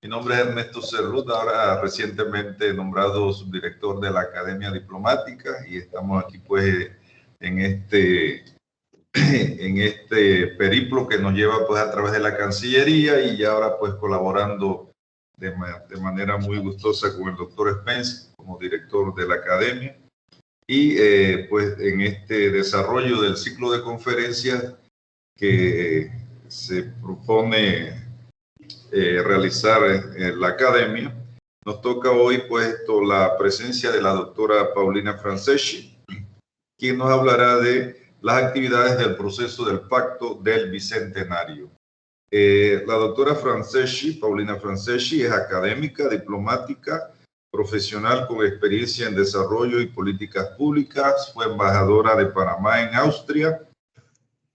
Mi nombre es Ernesto Cerrut, ahora recientemente nombrado subdirector de la Academia Diplomática, y estamos aquí pues en este periplo que nos lleva pues a través de la Cancillería, y ya ahora pues colaborando de manera muy gustosa con el doctor Spence como director de la Academia, y pues en este desarrollo del ciclo de conferencias que se propone realizar la Academia. Nos toca hoy pues la presencia de la doctora Paulina Franceschi, quien nos hablará de las actividades del proceso del Pacto del Bicentenario. La doctora Franceschi, Paulina Franceschi, es académica, diplomática, profesional con experiencia en desarrollo y políticas públicas. Fue embajadora de Panamá en Austria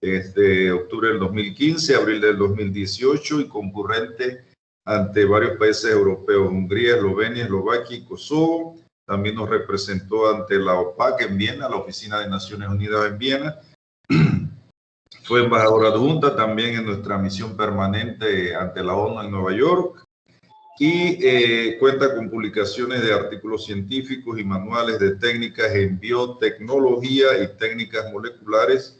desde octubre del 2015, abril del 2018, y concurrente ante varios países europeos: Hungría, Eslovenia, Eslovaquia y Kosovo. También nos representó ante la OPAC en Viena, la Oficina de Naciones Unidas en Viena. Fue embajadora adjunta también en nuestra misión permanente ante la ONU en Nueva York, y cuenta con publicaciones de artículos científicos y manuales de técnicas en biotecnología y técnicas moleculares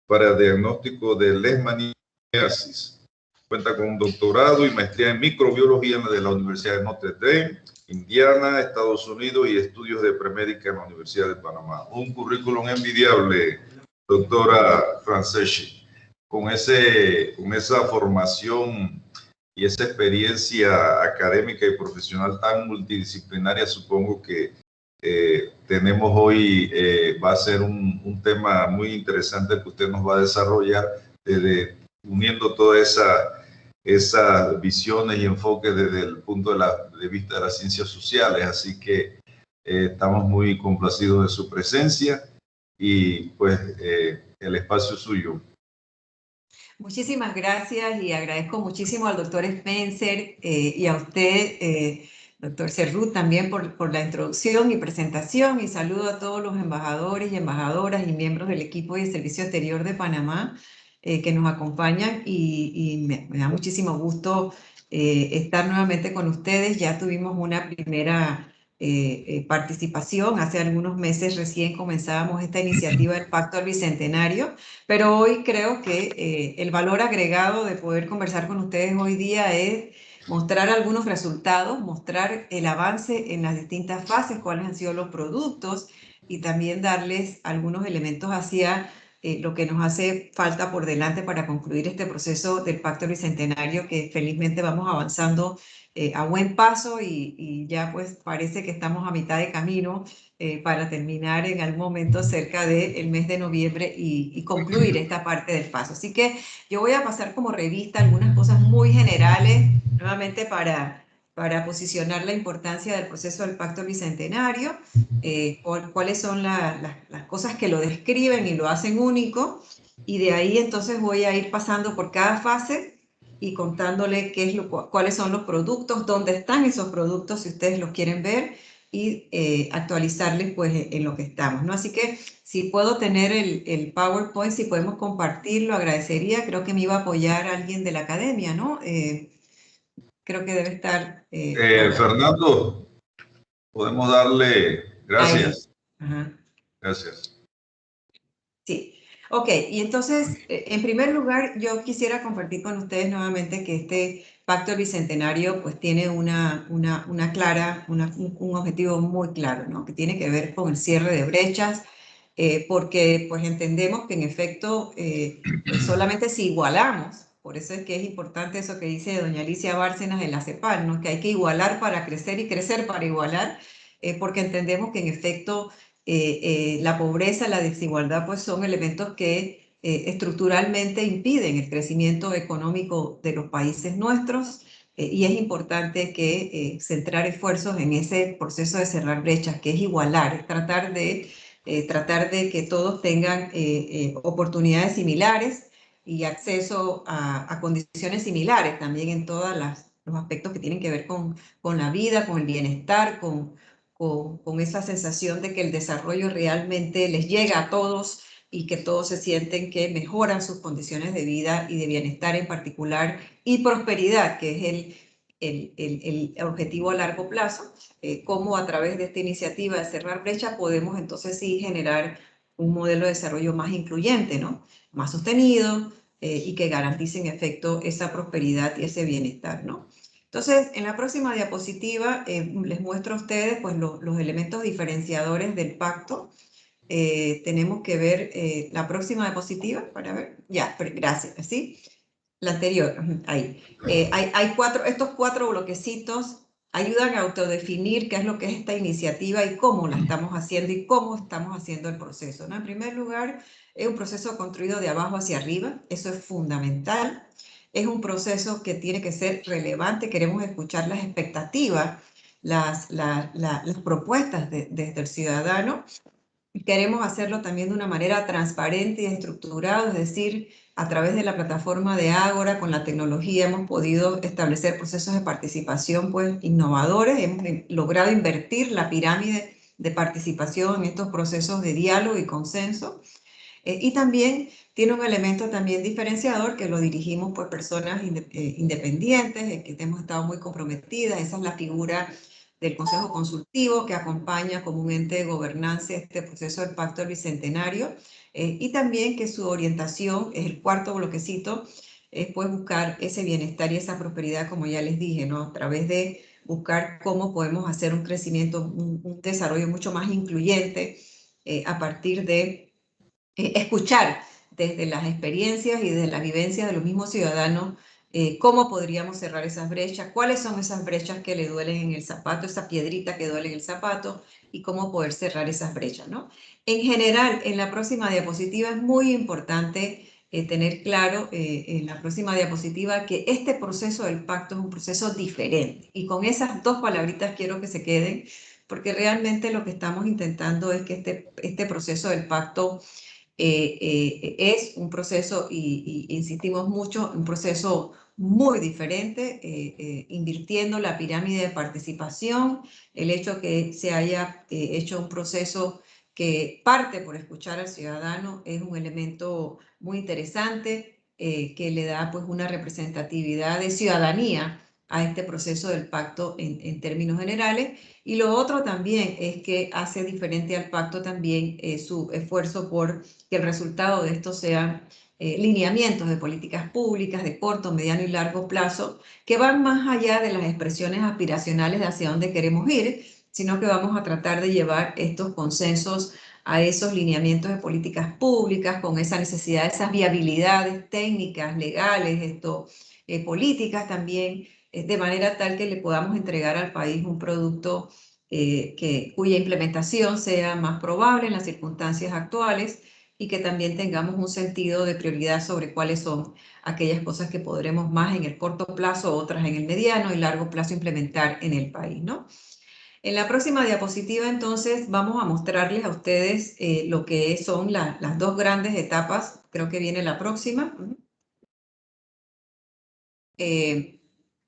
para diagnóstico de leishmaniasis. Cuenta con un doctorado y maestría en microbiología de la Universidad de Notre Dame, Indiana, Estados Unidos, y estudios de premédica en la Universidad de Panamá. Un currículum envidiable, doctora Franceschi. Con esa formación y esa experiencia académica y profesional tan multidisciplinaria, supongo que tenemos hoy, va a ser un tema muy interesante que usted nos va a desarrollar, uniendo todas esas visiones y enfoques desde el punto de vista de las ciencias sociales. Así que estamos muy complacidos de su presencia, y pues el espacio es suyo. Muchísimas gracias, y agradezco muchísimo al doctor Spencer y a usted, doctor Cerrut, también por la introducción y presentación, y saludo a todos los embajadores y embajadoras y miembros del equipo de Servicio Exterior de Panamá que nos acompañan, y me da muchísimo gusto estar nuevamente con ustedes. Ya tuvimos una primera participación. Hace algunos meses recién comenzábamos esta iniciativa del Pacto al Bicentenario, pero hoy creo que el valor agregado de poder conversar con ustedes hoy día es mostrar algunos resultados, mostrar el avance en las distintas fases, cuáles han sido los productos, y también darles algunos elementos hacia lo que nos hace falta por delante para concluir este proceso del Pacto Bicentenario, que felizmente vamos avanzando a buen paso, y ya pues parece que estamos a mitad de camino para terminar en algún momento cerca del mes de noviembre y concluir esta parte del paso. Así que yo voy a pasar como revista algunas cosas muy generales, nuevamente para posicionar la importancia del proceso del Pacto Bicentenario, cuáles son las cosas que lo describen y lo hacen único, y de ahí entonces voy a ir pasando por cada fase y contándole cuáles son los productos, dónde están esos productos si ustedes los quieren ver, y actualizarles pues en lo que estamos, ¿no? Así que si puedo tener el PowerPoint, si podemos compartirlo, agradecería. Creo que me iba a apoyar alguien de la academia, ¿no? Creo que debe estar por Fernando, podemos darle ahí. gracias. Ajá. Gracias. Sí. Ok, y entonces, en primer lugar, yo quisiera compartir con ustedes nuevamente que este Pacto Bicentenario pues tiene un objetivo muy claro, ¿no? Que tiene que ver con el cierre de brechas, porque pues entendemos que en efecto, pues solamente si igualamos, por eso es que es importante eso que dice doña Alicia Bárcenas de la CEPAL, ¿no? Que hay que igualar para crecer y crecer para igualar, porque entendemos que en efecto la pobreza, la desigualdad, pues son elementos que estructuralmente impiden el crecimiento económico de los países nuestros, y es importante que centrar esfuerzos en ese proceso de cerrar brechas, que es igualar, es tratar de que todos tengan oportunidades similares y acceso a condiciones similares también en todos los aspectos que tienen que ver con la vida, con el bienestar, con esa sensación de que el desarrollo realmente les llega a todos, y que todos se sienten que mejoran sus condiciones de vida y de bienestar en particular, y prosperidad, que es el objetivo a largo plazo, cómo a través de esta iniciativa de cerrar brecha podemos entonces sí generar un modelo de desarrollo más incluyente, ¿no? Más sostenido y que garantice en efecto esa prosperidad y ese bienestar, ¿no? Entonces, en la próxima diapositiva les muestro a ustedes pues, los elementos diferenciadores del pacto. Tenemos que ver la próxima diapositiva para ver. Ya, gracias, ¿sí? La anterior, ahí. Estos cuatro bloquecitos ayudan a autodefinir qué es lo que es esta iniciativa y cómo la estamos haciendo y cómo estamos haciendo el proceso, ¿no? En primer lugar, es un proceso construido de abajo hacia arriba, eso es fundamental. Es un proceso que tiene que ser relevante, queremos escuchar las expectativas, las propuestas desde el ciudadano. Queremos hacerlo también de una manera transparente y estructurada, es decir, a través de la plataforma de Ágora, con la tecnología, hemos podido establecer procesos de participación pues, innovadores, hemos logrado invertir la pirámide de participación en estos procesos de diálogo y consenso. Y también tiene un elemento también diferenciador que lo dirigimos por personas independientes, que hemos estado muy comprometidas. Esa es la figura del Consejo Consultivo que acompaña como un ente de gobernanza este proceso del Pacto del Bicentenario y también que su orientación es el cuarto bloquecito, es pues buscar ese bienestar y esa prosperidad, como ya les dije, ¿no? A través de buscar cómo podemos hacer un crecimiento, un desarrollo mucho más incluyente a partir de escuchar desde las experiencias y desde la vivencia de los mismos ciudadanos cómo podríamos cerrar esas brechas, cuáles son esas brechas que le duelen en el zapato, esa piedrita que duele en el zapato y cómo poder cerrar esas brechas, ¿no? En general, en la próxima diapositiva es muy importante tener claro en la próxima diapositiva que este proceso del pacto es un proceso diferente y con esas dos palabritas quiero que se queden porque realmente lo que estamos intentando es que este proceso del pacto es un proceso, y insistimos mucho, un proceso muy diferente, invirtiendo la pirámide de participación, el hecho que se haya hecho un proceso que parte por escuchar al ciudadano es un elemento muy interesante que le da pues una representatividad de ciudadanía a este proceso del pacto en términos generales. Y lo otro también es que hace diferente al pacto también su esfuerzo por que el resultado de esto sean lineamientos de políticas públicas de corto, mediano y largo plazo que van más allá de las expresiones aspiracionales de hacia dónde queremos ir, sino que vamos a tratar de llevar estos consensos a esos lineamientos de políticas públicas con esa necesidad, esas viabilidades técnicas, legales, políticas también, de manera tal que le podamos entregar al país un producto cuya implementación sea más probable en las circunstancias actuales y que también tengamos un sentido de prioridad sobre cuáles son aquellas cosas que podremos más en el corto plazo, otras en el mediano y largo plazo implementar en el país, ¿no? En la próxima diapositiva, entonces, vamos a mostrarles a ustedes lo que son las dos grandes etapas. Creo que viene la próxima.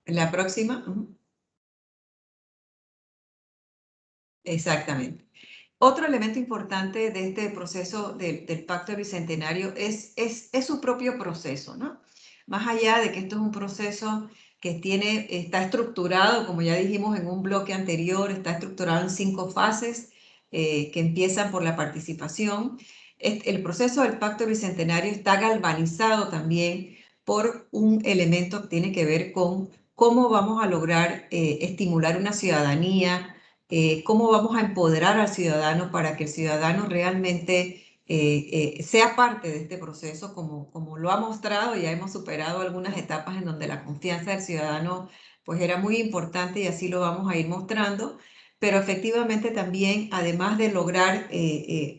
La próxima. Exactamente. Otro elemento importante de este proceso del Pacto del Bicentenario es su propio proceso, ¿no? Más allá de que esto es un proceso que está estructurado, como ya dijimos en un bloque anterior, está estructurado en 5 fases que empiezan por la participación. El proceso del Pacto Bicentenario está galvanizado también por un elemento que tiene que ver con cómo vamos a lograr estimular una ciudadanía, cómo vamos a empoderar al ciudadano para que el ciudadano realmente sea parte de este proceso, como lo ha mostrado. Ya hemos superado algunas etapas en donde la confianza del ciudadano pues era muy importante y así lo vamos a ir mostrando, pero efectivamente también, además de lograr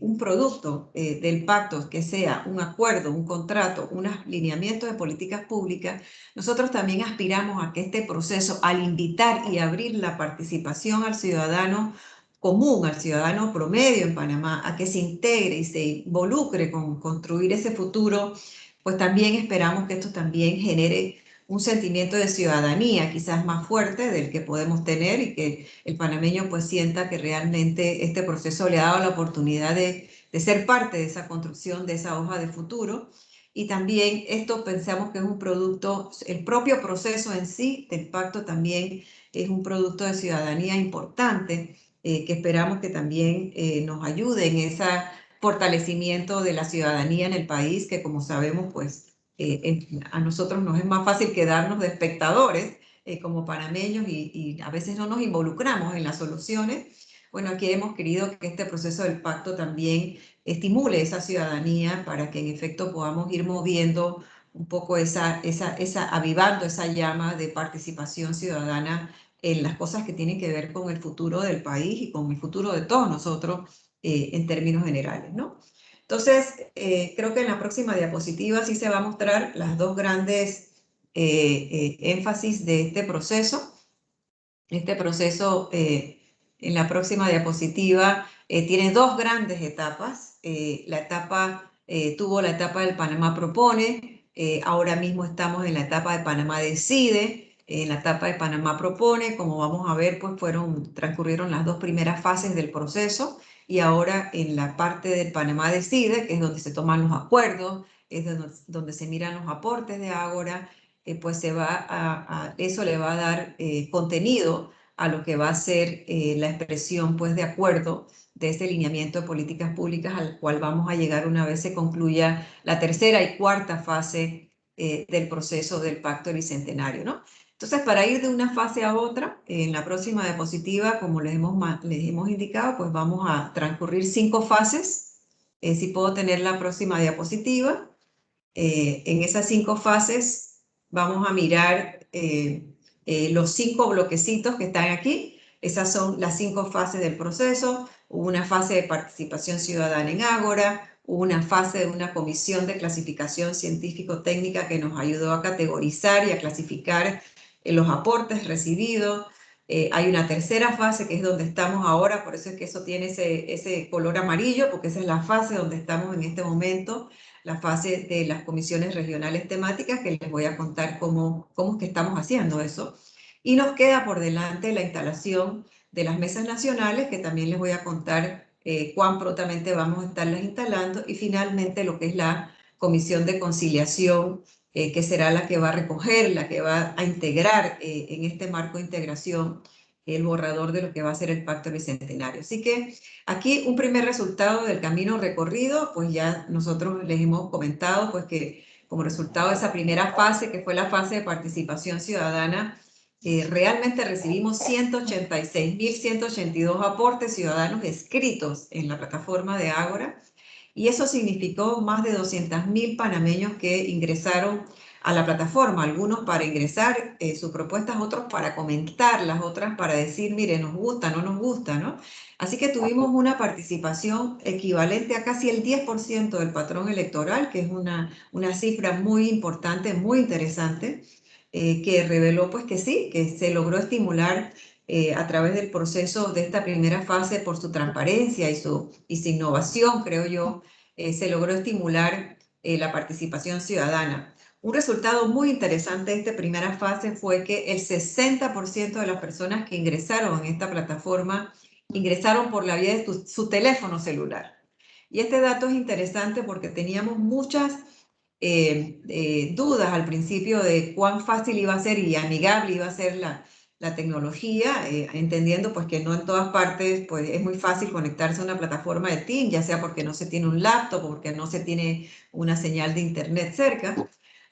un producto del pacto que sea un acuerdo, un contrato, unos lineamientos de políticas públicas, nosotros también aspiramos a que este proceso, al invitar y abrir la participación al ciudadano común, al ciudadano promedio en Panamá, a que se integre y se involucre con construir ese futuro, pues también esperamos que esto también genere un sentimiento de ciudadanía quizás más fuerte del que podemos tener y que el panameño pues sienta que realmente este proceso le ha dado la oportunidad de ser parte de esa construcción, de esa hoja de futuro. y también esto pensamos que es un producto, el propio proceso en sí del pacto también es un producto de ciudadanía importante, que esperamos que también nos ayude en ese fortalecimiento de la ciudadanía en el país, que como sabemos, pues a nosotros nos es más fácil quedarnos de espectadores como panameños y a veces no nos involucramos en las soluciones. Bueno, aquí hemos querido que este proceso del pacto también estimule esa ciudadanía para que en efecto podamos ir moviendo un poco avivando esa llama de participación ciudadana en las cosas que tienen que ver con el futuro del país y con el futuro de todos nosotros en términos generales, ¿no? Entonces, creo que en la próxima diapositiva sí se va a mostrar las dos grandes énfasis de este proceso. Este proceso en la próxima diapositiva tiene dos grandes etapas. Tuvo la etapa del Panamá Propone, ahora mismo estamos en la etapa de Panamá Decide. En la etapa de Panamá Propone, como vamos a ver, pues transcurrieron las dos primeras fases del proceso y ahora en la parte del Panamá Decide, que es donde se toman los acuerdos, es donde se miran los aportes de Ágora, pues eso le va a dar contenido a lo que va a ser la expresión pues, de acuerdo de ese lineamiento de políticas públicas al cual vamos a llegar una vez se concluya la tercera y cuarta fase del proceso del Pacto Bicentenario, ¿no? Entonces, para ir de una fase a otra, en la próxima diapositiva, como les hemos indicado, pues vamos a transcurrir 5 fases. Si puedo tener la próxima diapositiva. En esas 5 fases vamos a mirar los 5 bloquecitos que están aquí. Esas son las 5 fases del proceso. Hubo una fase de participación ciudadana en Ágora, hubo una fase de una comisión de clasificación científico-técnica que nos ayudó a categorizar y a clasificar los aportes recibidos. Hay una tercera fase que es donde estamos ahora, por eso es que eso tiene ese color amarillo, porque esa es la fase donde estamos en este momento, la fase de las comisiones regionales temáticas, que les voy a contar cómo es que estamos haciendo eso. Y nos queda por delante la instalación de las mesas nacionales, que también les voy a contar cuán prontamente vamos a estarlas instalando, y finalmente lo que es la comisión de conciliación, que será la que va a recoger, la que va a integrar en este marco de integración el borrador de lo que va a ser el Pacto Bicentenario. Así que aquí un primer resultado del camino recorrido, pues ya nosotros les hemos comentado pues que como resultado de esa primera fase, que fue la fase de participación ciudadana, realmente recibimos 186.182 aportes ciudadanos escritos en la plataforma de Ágora, y eso significó más de 200.000 panameños que ingresaron a la plataforma, algunos para ingresar sus propuestas, otros para comentarlas, otras para decir, mire, nos gusta, no nos gusta, ¿no? Así que tuvimos una participación equivalente a casi el 10% del patrón electoral, que es una cifra muy importante, muy interesante, que reveló pues que sí, que se logró estimular a través del proceso de esta primera fase por su transparencia y su innovación, creo yo, se logró estimular la participación ciudadana. Un resultado muy interesante de esta primera fase fue que el 60% de las personas que ingresaron en esta plataforma ingresaron por la vía de su teléfono celular. Y este dato es interesante porque teníamos muchas dudas al principio de cuán fácil iba a ser y amigable iba a ser la tecnología, entendiendo pues que no en todas partes pues es muy fácil conectarse a una plataforma de Teams, ya sea porque no se tiene un laptop o porque no se tiene una señal de internet cerca.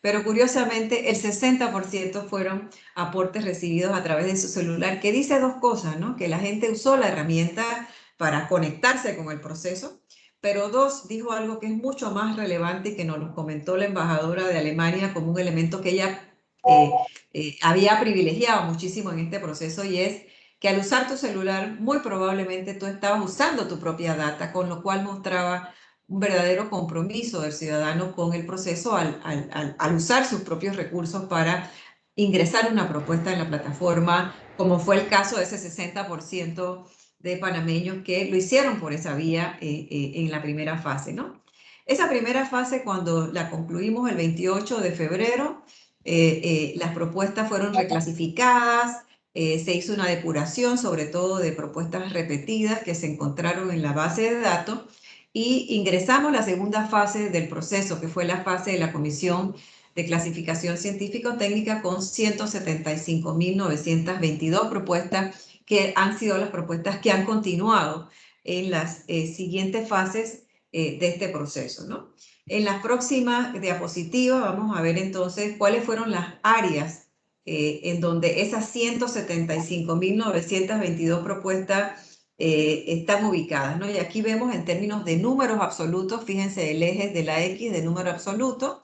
Pero curiosamente el 60% fueron aportes recibidos a través de su celular, que dice dos cosas, ¿no? Que la gente usó la herramienta para conectarse con el proceso, pero dos, dijo algo que es mucho más relevante y que nos lo comentó la embajadora de Alemania como un elemento que ella había privilegiado muchísimo en este proceso, y es que al usar tu celular muy probablemente tú estabas usando tu propia data, con lo cual mostraba un verdadero compromiso del ciudadano con el proceso al usar sus propios recursos para ingresar una propuesta en la plataforma, como fue el caso de ese 60% de panameños que lo hicieron por esa vía en la primera fase, ¿no? Esa primera fase, cuando la concluimos el 28 de febrero, las propuestas fueron reclasificadas, se hizo una depuración, sobre todo de propuestas repetidas que se encontraron en la base de datos, y ingresamos a la segunda fase del proceso, que fue la fase de la Comisión de Clasificación Científico-Técnica con 175.922 propuestas, que han sido las propuestas que han continuado en las siguientes fases de este proceso, ¿no? En las próximas diapositivas vamos a ver entonces cuáles fueron las áreas en donde esas 175.922 propuestas están ubicadas, ¿no? Y aquí vemos en términos de números absolutos, fíjense el eje de la X de número absoluto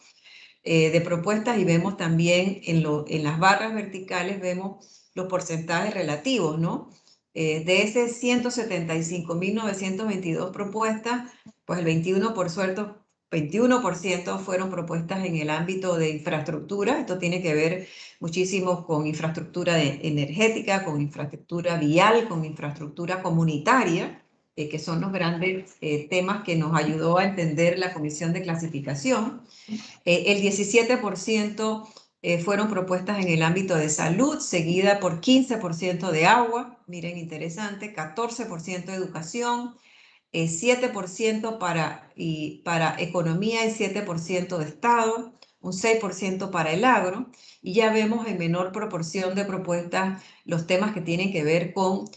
de propuestas, y vemos también en las barras verticales, vemos los porcentajes relativos, ¿no? De ese 175.922 propuestas, pues el 21% fueron propuestas en el ámbito de infraestructura. Esto tiene que ver muchísimo con infraestructura energética, con infraestructura vial, con infraestructura comunitaria, que son los grandes temas que nos ayudó a entender la Comisión de Clasificación. El 17% fueron propuestas en el ámbito de salud, seguida por 15% de agua, miren interesante, 14% de educación, 7% para economía y 7% de Estado, un 6% para el agro, y ya vemos en menor proporción de propuestas los temas que tienen que ver con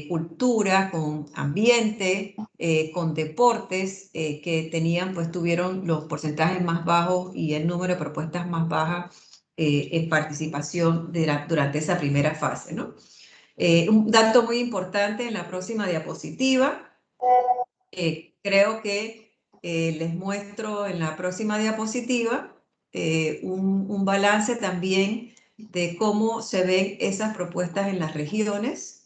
cultura, con ambiente, con deportes, que tuvieron los porcentajes más bajos y el número de propuestas más bajas en participación durante esa primera fase, ¿no? Un dato muy importante en la próxima diapositiva. Creo que les muestro en la próxima diapositiva un balance también de cómo se ven esas propuestas en las regiones.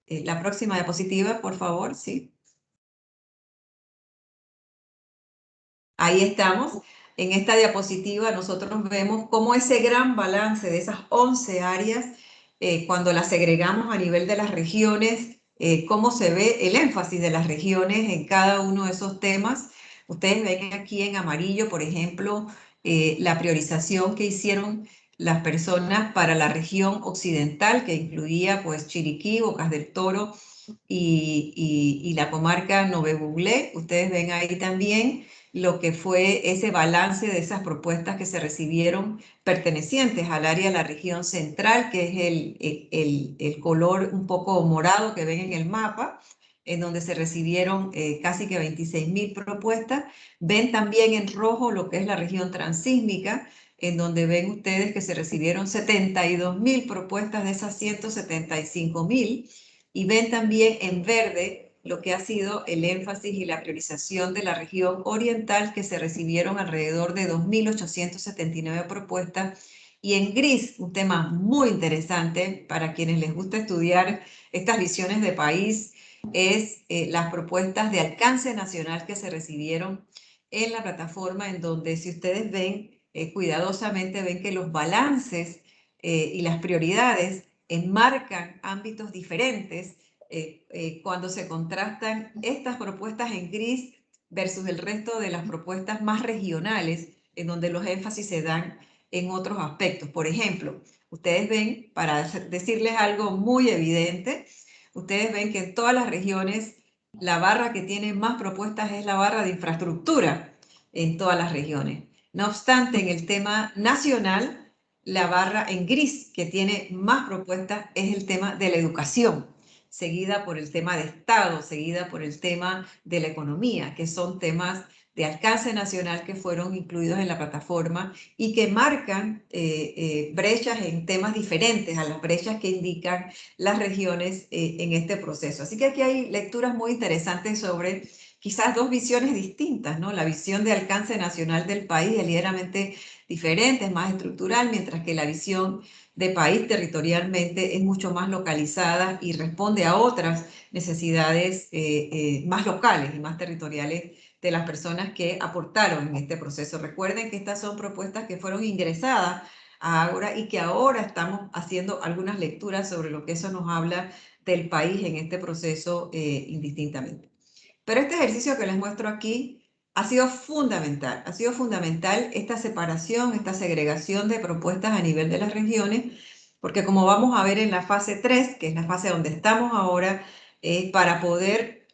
La próxima diapositiva, por favor, sí. Ahí estamos. En esta diapositiva nosotros vemos cómo ese gran balance de esas 11 áreas, cuando las segregamos a nivel de las regiones, cómo se ve el énfasis de las regiones en cada uno de esos temas. Ustedes ven aquí en amarillo, por ejemplo, la priorización que hicieron las personas para la región occidental, que incluía pues Chiriquí, Bocas del Toro y la comarca Nové Buglé. Ustedes ven ahí también lo que fue ese balance de esas propuestas que se recibieron pertenecientes al área de la región central, que es el color un poco morado que ven en el mapa, en donde se recibieron casi que 26.000 propuestas. Ven también en rojo lo que es la región transísmica, en donde ven ustedes que se recibieron 72.000 propuestas de esas 175.000, y ven también en verde lo que ha sido el énfasis y la priorización de la región oriental, que se recibieron alrededor de 2.879 propuestas, y en gris, un tema muy interesante para quienes les gusta estudiar estas visiones de país, es las propuestas de alcance nacional que se recibieron en la plataforma, en donde, si ustedes ven cuidadosamente, ven que los balances y las prioridades enmarcan ámbitos diferentes cuando se contrastan estas propuestas en gris versus el resto de las propuestas más regionales, en donde los énfasis se dan en otros aspectos. Por ejemplo, ustedes ven, para decirles algo muy evidente, ustedes ven que en todas las regiones la barra que tiene más propuestas es la barra de infraestructura en todas las regiones. No obstante, en el tema nacional, la barra en gris que tiene más propuestas es el tema de la educación, seguida por el tema de Estado, seguida por el tema de la economía, que son temas de alcance nacional que fueron incluidos en la plataforma y que marcan brechas en temas diferentes a las brechas que indican las regiones en este proceso. Así que aquí hay lecturas muy interesantes sobre quizás dos visiones distintas, ¿no? La visión de alcance nacional del país es ligeramente diferente, es más estructural, mientras que la visión de país territorialmente es mucho más localizada y responde a otras necesidades más locales y más territoriales de las personas que aportaron en este proceso. Recuerden que estas son propuestas que fueron ingresadas a Ágora y que ahora estamos haciendo algunas lecturas sobre lo que eso nos habla del país en este proceso indistintamente. Pero este ejercicio que les muestro aquí ha sido fundamental esta separación, esta segregación de propuestas a nivel de las regiones, porque como vamos a ver en la fase 3, que es la fase donde estamos ahora, para poder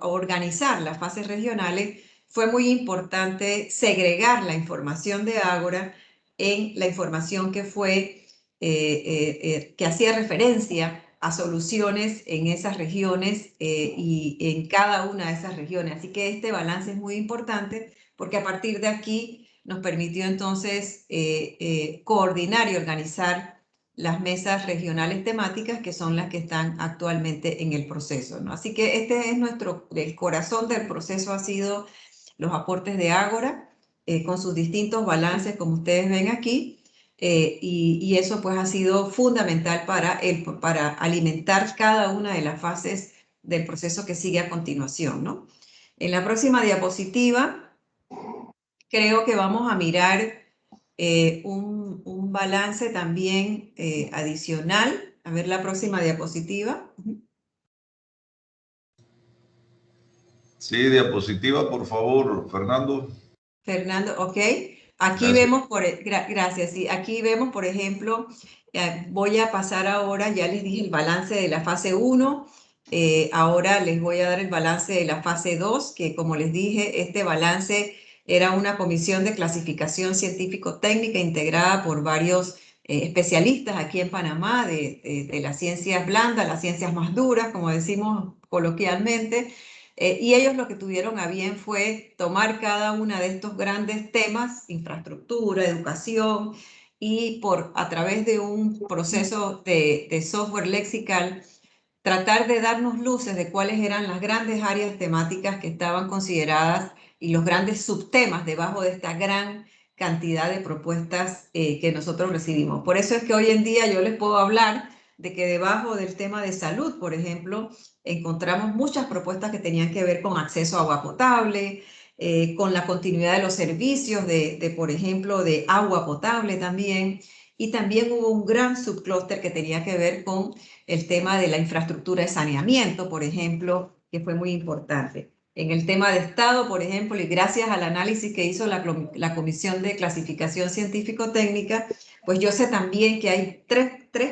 organizar las fases regionales, fue muy importante segregar la información de Ágora en la información que fue, que hacía referencia a soluciones en esas regiones y en cada una de esas regiones. Así que este balance es muy importante porque a partir de aquí nos permitió entonces coordinar y organizar las mesas regionales temáticas que son las que están actualmente en el proceso, ¿no? Así que este es el corazón del proceso ha sido los aportes de Ágora con sus distintos balances, como ustedes ven aquí, y eso pues ha sido fundamental para alimentar cada una de las fases del proceso que sigue a continuación, ¿no? En la próxima diapositiva creo que vamos a mirar un balance también adicional. A ver la próxima diapositiva. Sí, diapositiva, por favor, Fernando. Fernando, ok. Aquí Gracias. vemos, gracias, sí, aquí vemos, por ejemplo, voy a pasar ahora, ya les dije el balance de la fase 1, ahora les voy a dar el balance de la fase 2, que como les dije, este balance era una comisión de clasificación científico-técnica integrada por varios especialistas aquí en Panamá de las ciencias blandas, las ciencias más duras, como decimos coloquialmente. Y ellos lo que tuvieron a bien fue tomar cada uno de estos grandes temas, infraestructura, educación, y a través de un proceso de software lexical, tratar de darnos luces de cuáles eran las grandes áreas temáticas que estaban consideradas y los grandes subtemas debajo de esta gran cantidad de propuestas que nosotros recibimos. Por eso es que hoy en día yo les puedo hablar de que debajo del tema de salud, por ejemplo, encontramos muchas propuestas que tenían que ver con acceso a agua potable, con la continuidad de los servicios por ejemplo, de agua potable también. Y también hubo un gran subclúster que tenía que ver con el tema de la infraestructura de saneamiento, por ejemplo, que fue muy importante. En el tema de Estado, por ejemplo, y gracias al análisis que hizo la Comisión de Clasificación Científico-Técnica, pues yo sé también que hay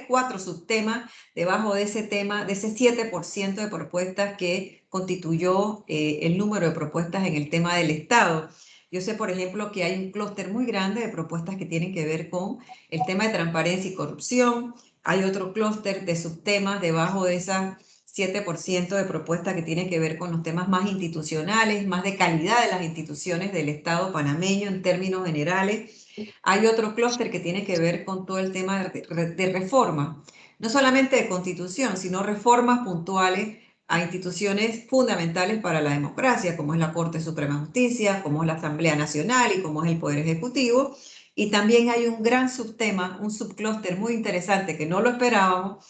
4 subtemas debajo de ese tema, de ese 7% de propuestas que constituyó el número de propuestas en el tema del Estado. Yo sé, por ejemplo, que hay un clúster muy grande de propuestas que tienen que ver con el tema de transparencia y corrupción. Hay otro clúster de subtemas debajo de esa 7% de propuestas que tienen que ver con los temas más institucionales, más de calidad de las instituciones del Estado panameño en términos generales. Hay otro clúster que tiene que ver con todo el tema de reforma, no solamente de constitución, sino reformas puntuales a instituciones fundamentales para la democracia, como es la Corte Suprema de Justicia, como es la Asamblea Nacional y como es el Poder Ejecutivo. Y también hay un gran subtema, un subclúster muy interesante que no lo esperábamos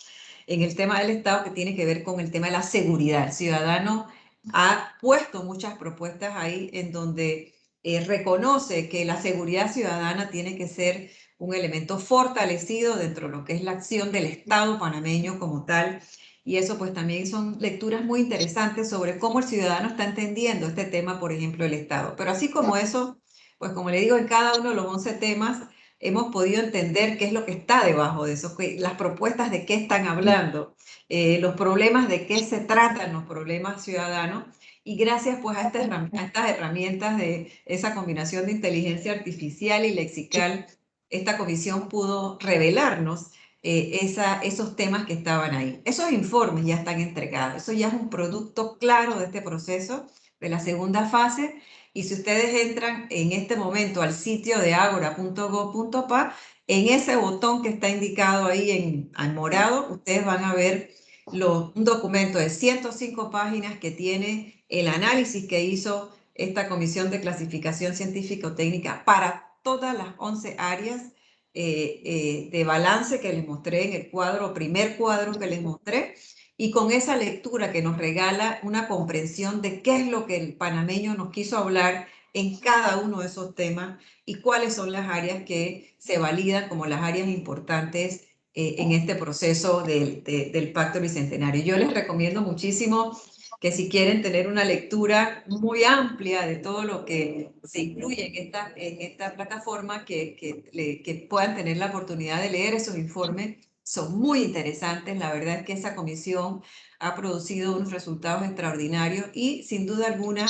en el tema del Estado, que tiene que ver con el tema de la seguridad. El ciudadano ha puesto muchas propuestas ahí en donde reconoce que la seguridad ciudadana tiene que ser un elemento fortalecido dentro de lo que es la acción del Estado panameño como tal. Y eso pues también son lecturas muy interesantes sobre cómo el ciudadano está entendiendo este tema, por ejemplo, del Estado. Pero así como eso, pues como le digo, en cada uno de los 11 temas hemos podido entender qué es lo que está debajo de eso, las propuestas de qué están hablando, los problemas de qué se tratan los problemas ciudadanos. Y gracias pues a estas herramientas de esa combinación de inteligencia artificial y lexical, esta comisión pudo revelarnos esos temas que estaban ahí. Esos informes ya están entregados, eso ya es un producto claro de este proceso, de la segunda fase. Y si ustedes entran en este momento al sitio de agora.gov.pa, en ese botón que está indicado ahí en morado, ustedes van a ver un documento de 105 páginas que tiene el análisis que hizo esta Comisión de Clasificación Científico-Técnica para todas las 11 áreas de balance que les mostré en el primer cuadro que les mostré. Y con esa lectura que nos regala una comprensión de qué es lo que el panameño nos quiso hablar en cada uno de esos temas y cuáles son las áreas que se validan como las áreas importantes en este proceso del Pacto Bicentenario. Yo les recomiendo muchísimo que si quieren tener una lectura muy amplia de todo lo que se incluye en esta plataforma, que puedan tener la oportunidad de leer esos informes son muy interesantes. La verdad es que esa comisión ha producido unos resultados extraordinarios y sin duda alguna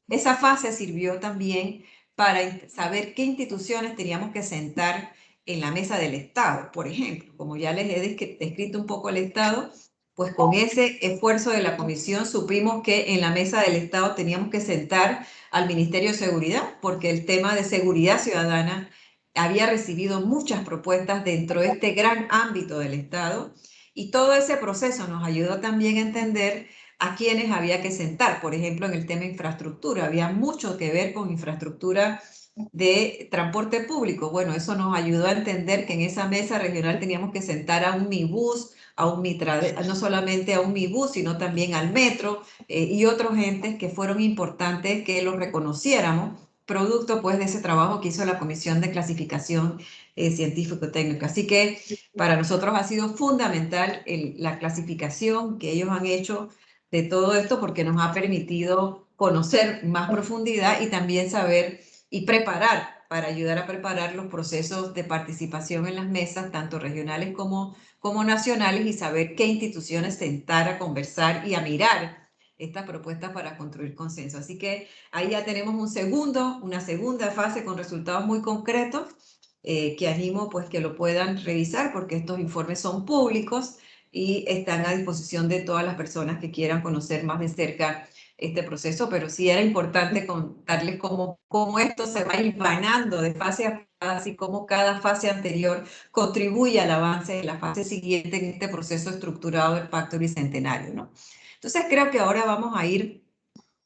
esa fase sirvió también para saber qué instituciones teníamos que sentar en la mesa del Estado. Por ejemplo, como ya les he descrito un poco el Estado, pues con ese esfuerzo de la comisión supimos que en la mesa del Estado teníamos que sentar al Ministerio de Seguridad, porque el tema de seguridad ciudadana había recibido muchas propuestas dentro de este gran ámbito del Estado y todo ese proceso nos ayudó también a entender a quiénes había que sentar. Por ejemplo, en el tema infraestructura, había mucho que ver con infraestructura de transporte público. Bueno, eso nos ayudó a entender que en esa mesa regional teníamos que sentar a un Mibus, a un no solamente a un Mibus, sino también al metro y otros entes que fueron importantes que los reconociéramos, producto pues de ese trabajo que hizo la Comisión de Clasificación Científico-Técnica. Así que para nosotros ha sido fundamental la clasificación que ellos han hecho de todo esto porque nos ha permitido conocer más profundidad y también saber y preparar, para ayudar a preparar los procesos de participación en las mesas, tanto regionales como nacionales, y saber qué instituciones sentar a conversar y a mirar estas propuestas para construir consenso. Así que ahí ya tenemos una segunda fase con resultados muy concretos que animo pues que lo puedan revisar porque estos informes son públicos y están a disposición de todas las personas que quieran conocer más de cerca este proceso, pero sí era importante contarles cómo esto se va hilvanando de fase a fase y cómo cada fase anterior contribuye al avance de la fase siguiente en este proceso estructurado del Pacto Bicentenario, ¿no? Entonces creo que ahora vamos a ir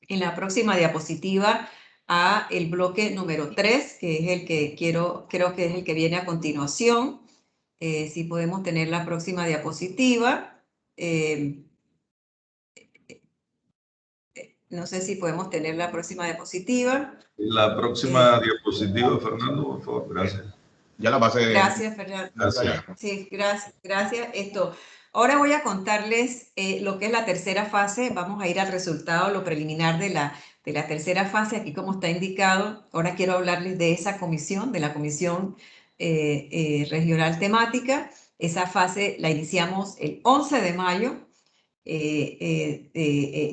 en la próxima diapositiva a el bloque número 3, que es el que creo que es el que viene a continuación. Si podemos tener la próxima diapositiva. No sé si podemos tener la próxima diapositiva. La próxima diapositiva, Fernando, por favor, gracias. Ya la pasé. Gracias, Fernando. Gracias. Sí, gracias. Ahora voy a contarles lo que es la tercera fase. Vamos a ir al resultado, lo preliminar de la tercera fase, aquí como está indicado. Ahora quiero hablarles de esa comisión, de la comisión regional temática. Esa fase la iniciamos el 11 de mayo.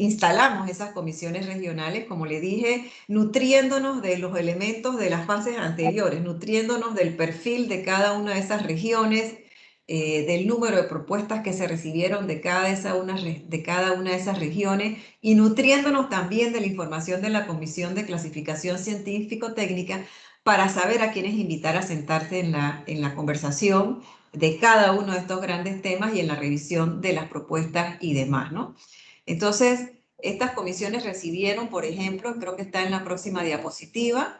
Instalamos esas comisiones regionales, como le dije, nutriéndonos de los elementos de las fases anteriores, nutriéndonos del perfil de cada una de esas regiones, del número de propuestas que se recibieron de cada una de esas regiones y nutriéndonos también de la información de la Comisión de Clasificación Científico-Técnica para saber a quiénes invitar a sentarse en la conversación de cada uno de estos grandes temas y en la revisión de las propuestas y demás, ¿no? Entonces, estas comisiones recibieron, por ejemplo, creo que está en la próxima diapositiva,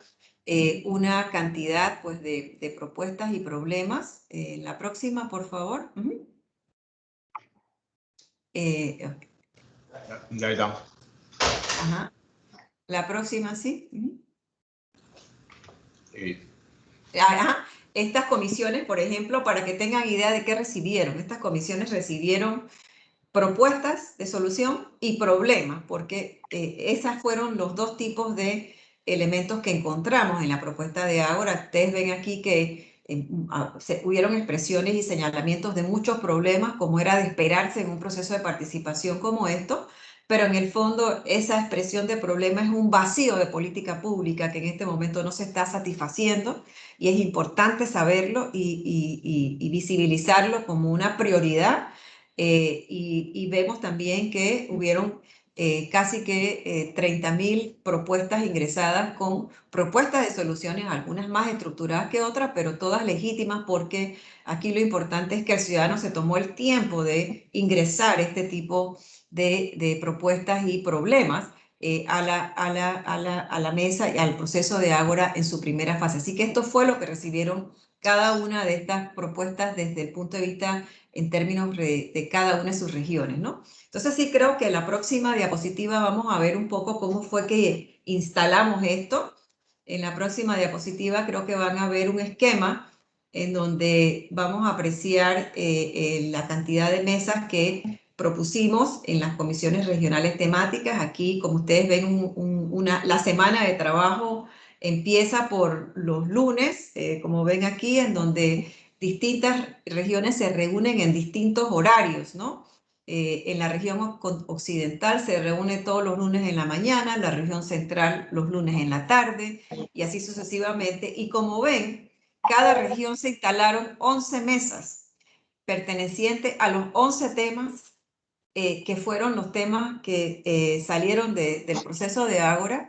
una cantidad pues, de propuestas y problemas. La próxima, por favor. Ya está. Ajá. La próxima, sí. Ajá. Estas comisiones, por ejemplo, para que tengan idea de qué recibieron, estas comisiones recibieron propuestas de solución y problemas, porque esas fueron los dos tipos de elementos que encontramos en la propuesta de Ágora. Ustedes ven aquí que hubieron expresiones y señalamientos de muchos problemas, como era de esperarse en un proceso de participación como esto, pero en el fondo esa expresión de problema es un vacío de política pública que en este momento no se está satisfaciendo y es importante saberlo y visibilizarlo como una prioridad. Y vemos también que hubieron casi que 30.000 propuestas ingresadas con propuestas de soluciones, algunas más estructuradas que otras, pero todas legítimas porque aquí lo importante es que el ciudadano se tomó el tiempo de ingresar este tipo de propuestas y problemas a la mesa y al proceso de Ágora en su primera fase. Así que esto fue lo que recibieron cada una de estas propuestas desde el punto de vista en términos de cada una de sus regiones, ¿no? Entonces sí creo que en la próxima diapositiva vamos a ver un poco cómo fue que instalamos esto. En la próxima diapositiva creo que van a ver un esquema en donde vamos a apreciar la cantidad de mesas que propusimos en las comisiones regionales temáticas. Aquí, como ustedes ven, la semana de trabajo empieza por los lunes, como ven aquí, en donde distintas regiones se reúnen en distintos horarios, ¿no? En la región occidental se reúne todos los lunes en la mañana, la región central los lunes en la tarde, y así sucesivamente. Y como ven, cada región se instalaron 11 mesas pertenecientes a los 11 temas que fueron los temas que salieron del proceso de Ágora.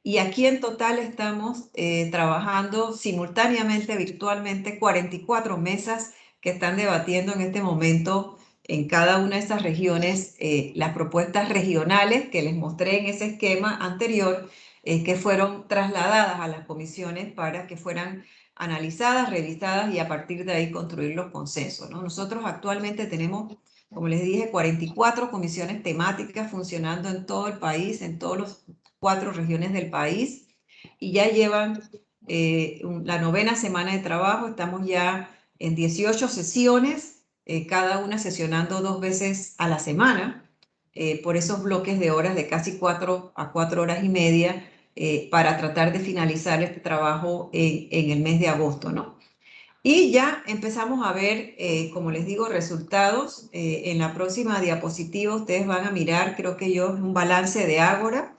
Y aquí en total estamos trabajando simultáneamente, virtualmente, 44 mesas que están debatiendo en este momento en cada una de esas regiones las propuestas regionales que les mostré en ese esquema anterior, que fueron trasladadas a las comisiones para que fueran analizadas, revisadas y a partir de ahí construir los consensos, ¿no? Nosotros actualmente tenemos, como les dije, 44 comisiones temáticas funcionando en todo el país, en todos los 4 regiones del país, y ya llevan la 9ª semana de trabajo. Estamos ya en 18 sesiones, cada una sesionando 2 veces a la semana, por esos bloques de horas de casi 4 a 4 horas y media, para tratar de finalizar este trabajo en el mes de agosto, ¿no? Y ya empezamos a ver, como les digo, resultados. En la próxima diapositiva ustedes van a mirar, creo que yo, un balance de Ágora.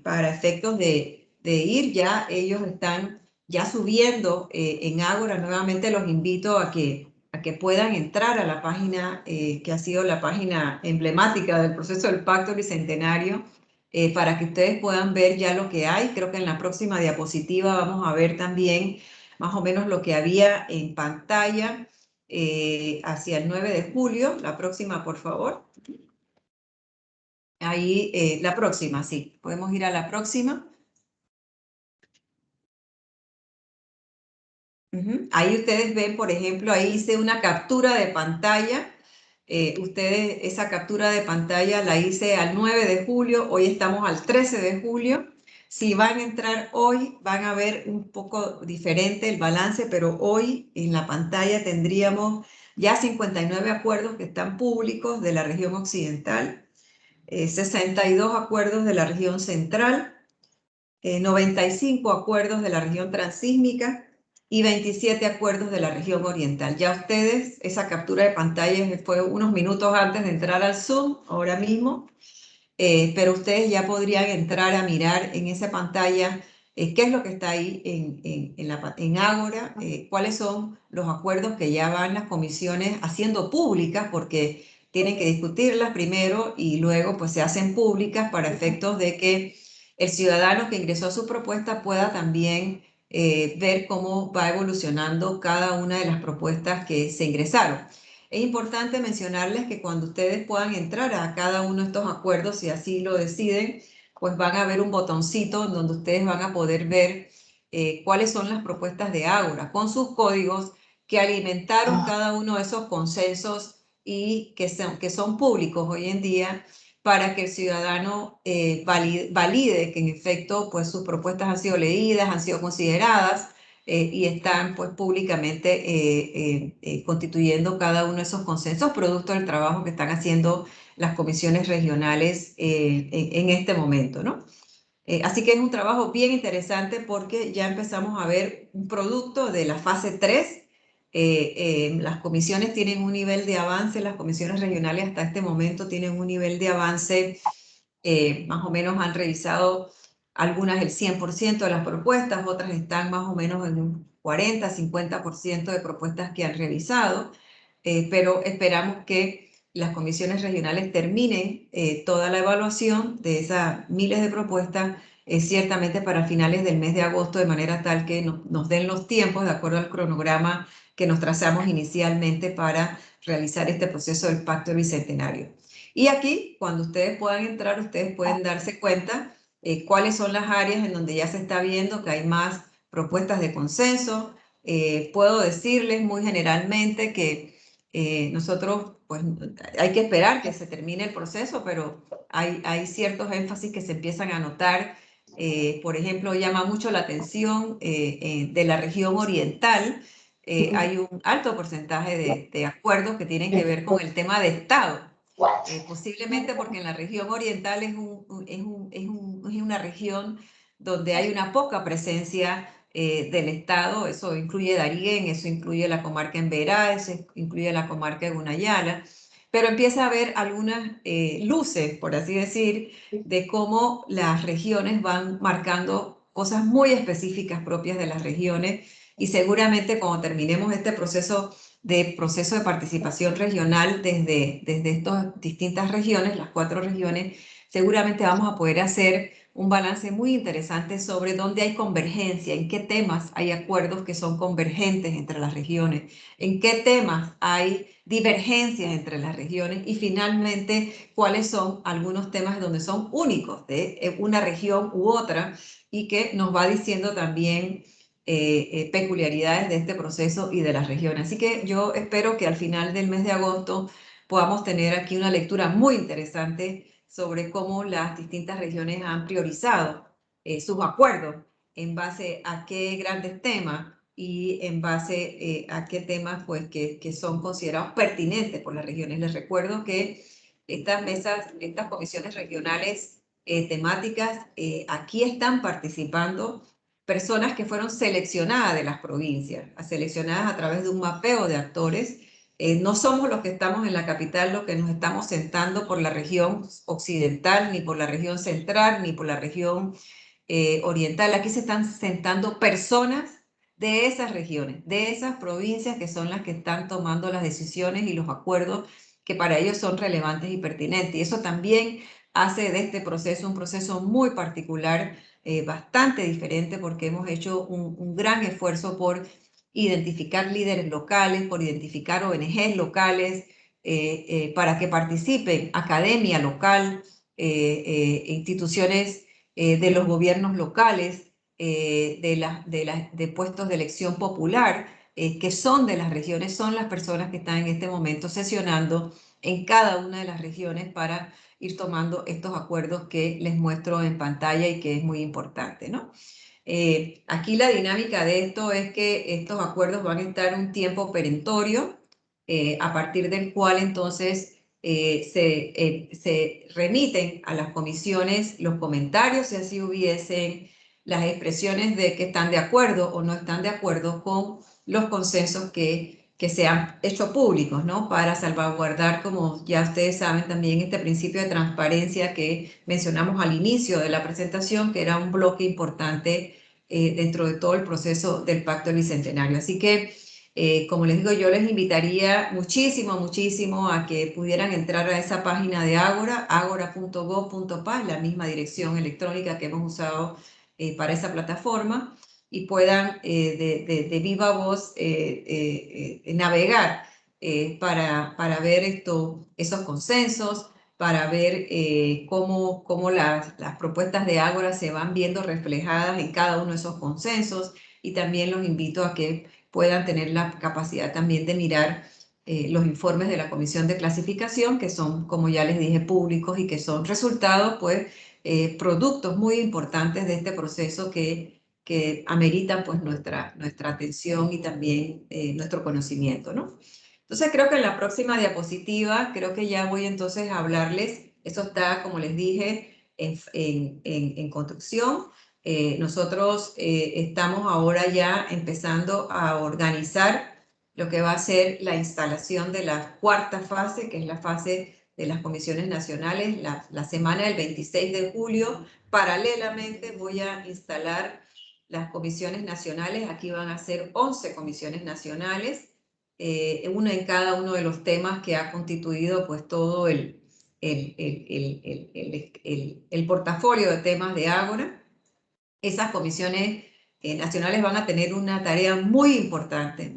Para efectos de ir ya, ellos están ya subiendo en Ágora. Nuevamente los invito a que puedan entrar a la página que ha sido la página emblemática del proceso del Pacto Bicentenario, para que ustedes puedan ver ya lo que hay. Creo que en la próxima diapositiva vamos a ver también más o menos lo que había en pantalla hacia el 9 de julio. La próxima, por favor. Ahí, la próxima, sí. Podemos ir a la próxima. Ahí ustedes ven, por ejemplo, ahí hice una captura de pantalla. Esa captura de pantalla la hice al 9 de julio. Hoy estamos al 13 de julio. Si van a entrar hoy, van a ver un poco diferente el balance, pero hoy en la pantalla tendríamos ya 59 acuerdos que están públicos de la región occidental, 62 acuerdos de la región central, 95 acuerdos de la región transísmica y 27 acuerdos de la región oriental. Ya ustedes, esa captura de pantalla fue unos minutos antes de entrar al Zoom, ahora mismo, pero ustedes ya podrían entrar a mirar en esa pantalla qué es lo que está ahí en Ágora, cuáles son los acuerdos que ya van las comisiones haciendo públicas, porque tienen que discutirlas primero y luego pues se hacen públicas para efectos de que el ciudadano que ingresó a su propuesta pueda también ver cómo va evolucionando cada una de las propuestas que se ingresaron. Es importante mencionarles que cuando ustedes puedan entrar a cada uno de estos acuerdos, si así lo deciden, pues van a ver un botoncito donde ustedes van a poder ver cuáles son las propuestas de Ágora con sus códigos que alimentaron cada uno de esos consensos y que son públicos hoy en día, para que el ciudadano valide que en efecto pues sus propuestas han sido leídas, han sido consideradas y están pues públicamente constituyendo cada uno de esos consensos producto del trabajo que están haciendo las comisiones regionales en este momento, ¿no? Así que es un trabajo bien interesante porque ya empezamos a ver un producto de la fase 3. Las comisiones tienen un nivel de avance, las comisiones regionales hasta este momento tienen un nivel de avance, más o menos han revisado algunas el 100% de las propuestas, otras están más o menos en un 40-50% de propuestas que han revisado, pero esperamos que las comisiones regionales terminen toda la evaluación de esas miles de propuestas, ciertamente para finales del mes de agosto, de manera tal que nos den los tiempos de acuerdo al cronograma que nos trazamos inicialmente para realizar este proceso del Pacto Bicentenario. Y aquí, cuando ustedes puedan entrar, ustedes pueden darse cuenta cuáles son las áreas en donde ya se está viendo que hay más propuestas de consenso. Puedo decirles muy generalmente que nosotros, pues hay que esperar que se termine el proceso, pero hay ciertos énfasis que se empiezan a notar. Por ejemplo, llama mucho la atención de la región oriental. Hay un alto porcentaje de acuerdos que tienen que ver con el tema de Estado. Posiblemente porque en la región oriental es una región donde hay una poca presencia del estado. Eso incluye Darién, eso incluye la comarca Emberá, eso incluye la comarca de Gunayala, pero empieza a haber algunas luces, por así decir, de cómo las regiones van marcando cosas muy específicas propias de las regiones, y seguramente cuando terminemos este proceso de participación regional desde estas distintas regiones, las 4 regiones, seguramente vamos a poder hacer un balance muy interesante sobre dónde hay convergencia, en qué temas hay acuerdos que son convergentes entre las regiones, en qué temas hay divergencias entre las regiones, y finalmente cuáles son algunos temas donde son únicos de una región u otra, y que nos va diciendo también peculiaridades de este proceso y de las regiones. Así que yo espero que al final del mes de agosto podamos tener aquí una lectura muy interesante sobre cómo las distintas regiones han priorizado sus acuerdos en base a qué grandes temas y en base a qué temas pues, que son considerados pertinentes por las regiones. Les recuerdo que estas comisiones regionales temáticas, aquí están participando personas que fueron seleccionadas de las provincias, seleccionadas a través de un mapeo de actores. No somos los que estamos en la capital los que nos estamos sentando por la región occidental, ni por la región central, ni por la región oriental. Aquí se están sentando personas de esas regiones, de esas provincias, que son las que están tomando las decisiones y los acuerdos que para ellos son relevantes y pertinentes. Y eso también hace de este proceso un proceso muy particular, bastante diferente, porque hemos hecho un gran esfuerzo por identificar líderes locales, por identificar ONGs locales, para que participen, academia local, instituciones de los gobiernos locales, de puestos de elección popular, que son de las regiones, son las personas que están en este momento sesionando en cada una de las regiones para ir tomando estos acuerdos que les muestro en pantalla y que es muy importante, ¿no? Aquí la dinámica de esto es que estos acuerdos van a estar un tiempo perentorio, a partir del cual entonces se remiten a las comisiones los comentarios, si así hubiesen, las expresiones de que están de acuerdo o no están de acuerdo con los consensos que se han hecho públicos, ¿no? Para salvaguardar, como ya ustedes saben, también este principio de transparencia que mencionamos al inicio de la presentación, que era un bloque importante dentro de todo el proceso del Pacto del Bicentenario. Así que, como les digo, yo les invitaría muchísimo, muchísimo a que pudieran entrar a esa página de Ágora, agora.gov.pa, la misma dirección electrónica que hemos usado para esa plataforma, y puedan de viva voz navegar para ver esos consensos, para ver cómo las propuestas de Ágora se van viendo reflejadas en cada uno de esos consensos, y también los invito a que puedan tener la capacidad también de mirar los informes de la Comisión de Clasificación, que son, como ya les dije, públicos y que son resultados, pues, productos muy importantes de este proceso que ameritan pues nuestra atención y también nuestro conocimiento, ¿no? Entonces creo que en la próxima diapositiva, creo que ya voy entonces a hablarles, eso está, como les dije, en construcción. Nosotros estamos ahora ya empezando a organizar lo que va a ser la instalación de la 4ª fase, que es la fase de las comisiones nacionales, la semana del 26 de julio. Paralelamente voy a instalar las comisiones nacionales. Aquí van a ser 11 comisiones nacionales, una en cada uno de los temas que ha constituido pues todo el portafolio de temas de Ágora. Esas comisiones nacionales van a tener una tarea muy importante,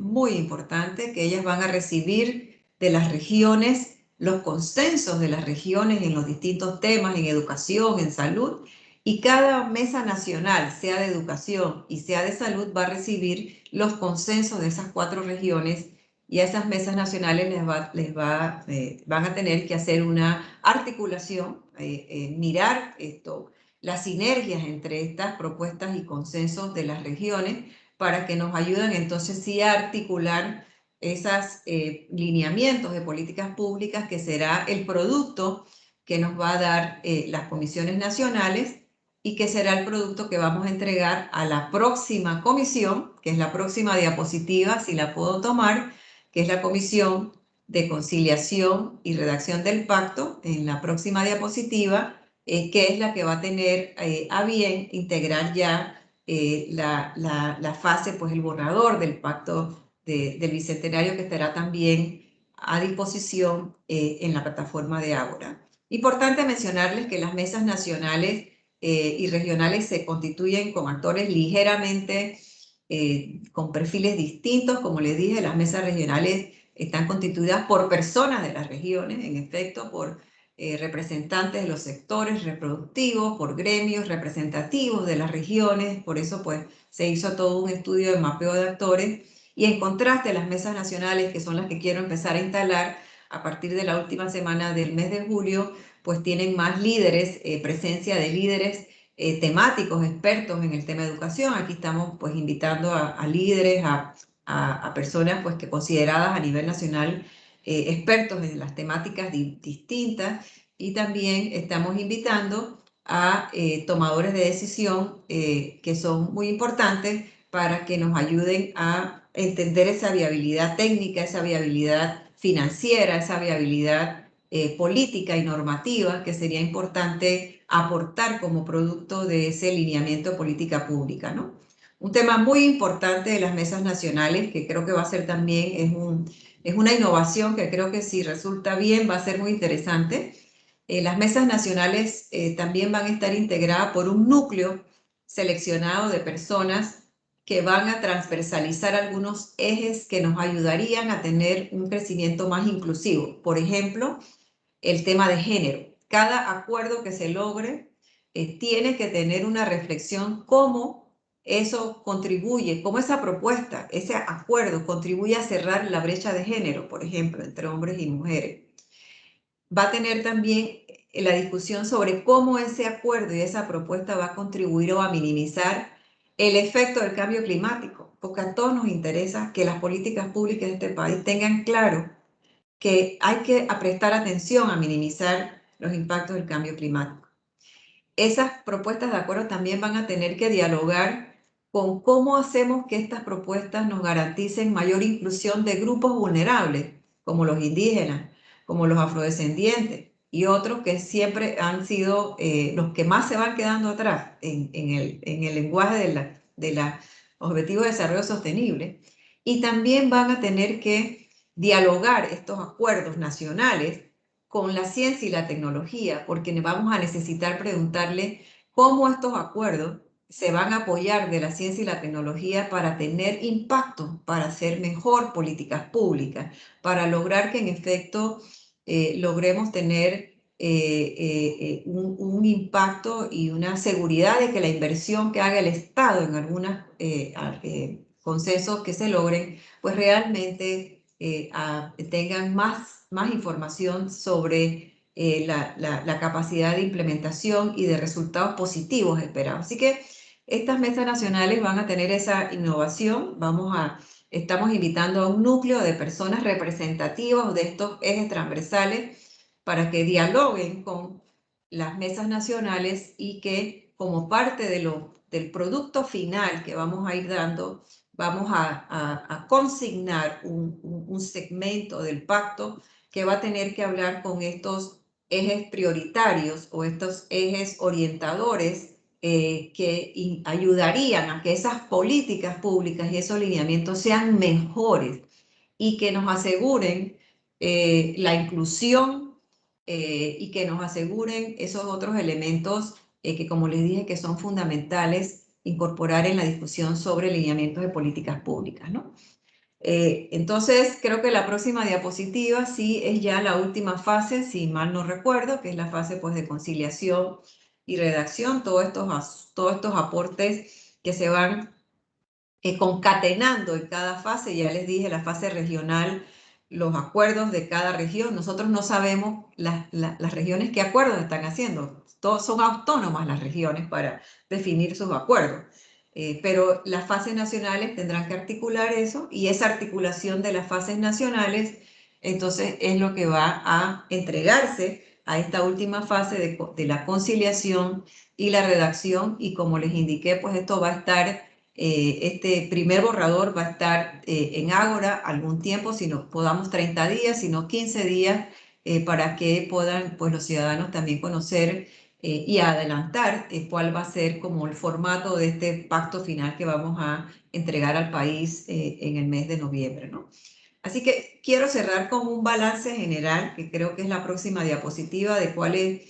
que ellas van a recibir de las regiones los consensos de las regiones en los distintos temas, en educación, en salud, y cada mesa nacional, sea de educación y sea de salud, va a recibir los consensos de esas 4 regiones, y a esas mesas nacionales van a tener que hacer una articulación, mirar las sinergias entre estas propuestas y consensos de las regiones, para que nos ayuden entonces sí a articular esos lineamientos de políticas públicas, que será el producto que nos va a dar las comisiones nacionales, y que será el producto que vamos a entregar a la próxima comisión, que es la próxima diapositiva, si la puedo tomar, que es la Comisión de Conciliación y Redacción del Pacto, en la próxima diapositiva, que es la que va a tener a bien integrar ya la fase, pues el borrador del pacto del Bicentenario, que estará también a disposición en la plataforma de Ágora. Importante mencionarles que las mesas nacionales y regionales se constituyen con actores ligeramente con perfiles distintos. Como les dije, las mesas regionales están constituidas por personas de las regiones, en efecto, por representantes de los sectores reproductivos, por gremios representativos de las regiones. Por eso pues se hizo todo un estudio de mapeo de actores, y en contraste las mesas nacionales, que son las que quiero empezar a instalar a partir de la última semana del mes de julio, pues tienen más líderes, presencia de líderes temáticos, expertos en el tema de educación. Aquí estamos pues invitando a líderes, a personas pues que consideradas a nivel nacional expertos en las temáticas distintas, y también estamos invitando a tomadores de decisión que son muy importantes para que nos ayuden a entender esa viabilidad técnica, esa viabilidad financiera, esa viabilidad política y normativa que sería importante aportar como producto de ese lineamiento de política pública, ¿no? Un tema muy importante de las mesas nacionales, que creo que va a ser también, es una innovación que creo que si resulta bien va a ser muy interesante. Las mesas nacionales también van a estar integradas por un núcleo seleccionado de personas que van a transversalizar algunos ejes que nos ayudarían a tener un crecimiento más inclusivo. Por ejemplo, el tema de género. Cada acuerdo que se logre tiene que tener una reflexión cómo eso contribuye, cómo esa propuesta, ese acuerdo contribuye a cerrar la brecha de género, por ejemplo, entre hombres y mujeres. Va a tener también la discusión sobre cómo ese acuerdo y esa propuesta va a contribuir o a minimizar el efecto del cambio climático, porque a todos nos interesa que las políticas públicas de este país tengan claro que hay que prestar atención a minimizar los impactos del cambio climático. Esas propuestas de acuerdo también van a tener que dialogar con cómo hacemos que estas propuestas nos garanticen mayor inclusión de grupos vulnerables, como los indígenas, como los afrodescendientes y otros que siempre han sido los que más se van quedando atrás en el lenguaje de los Objetivos de Desarrollo Sostenible. Y también van a tener que dialogar estos acuerdos nacionales con la ciencia y la tecnología, porque vamos a necesitar preguntarle cómo estos acuerdos se van a apoyar de la ciencia y la tecnología para tener impacto, para hacer mejor políticas públicas, para lograr que en efecto logremos tener un impacto y una seguridad de que la inversión que haga el Estado en algunos consensos que se logren, pues realmente tengan más información sobre la capacidad de implementación y de resultados positivos esperados. Así que estas mesas nacionales van a tener esa innovación. Estamos invitando a un núcleo de personas representativas de estos ejes transversales para que dialoguen con las mesas nacionales y que como parte del producto final que vamos a ir dando, vamos a consignar un segmento del pacto que va a tener que hablar con estos ejes prioritarios o estos ejes orientadores que ayudarían a que esas políticas públicas y esos lineamientos sean mejores y que nos aseguren la inclusión y que nos aseguren esos otros elementos que, como les dije, que son fundamentales incorporar en la discusión sobre lineamientos de políticas públicas, ¿no? Entonces, creo que la próxima diapositiva sí es ya la última fase, si mal no recuerdo, que es la fase pues, de conciliación y redacción, todos estos aportes que se van concatenando en cada fase. Ya les dije, la fase regional, los acuerdos de cada región. Nosotros no sabemos las regiones qué acuerdos están haciendo. Todos son autónomas las regiones para definir sus acuerdos. Pero las fases nacionales tendrán que articular eso, y esa articulación de las fases nacionales entonces es lo que va a entregarse a esta última fase de la conciliación y la redacción, y como les indiqué, pues esto va a estar, este primer borrador va a estar en Ágora algún tiempo, si no podamos 30 días, sino 15 días, para que puedan pues los ciudadanos también conocer y adelantar cuál va a ser como el formato de este pacto final que vamos a entregar al país en el mes de noviembre, ¿no? Así que quiero cerrar con un balance general, que creo que es la próxima diapositiva, de cuáles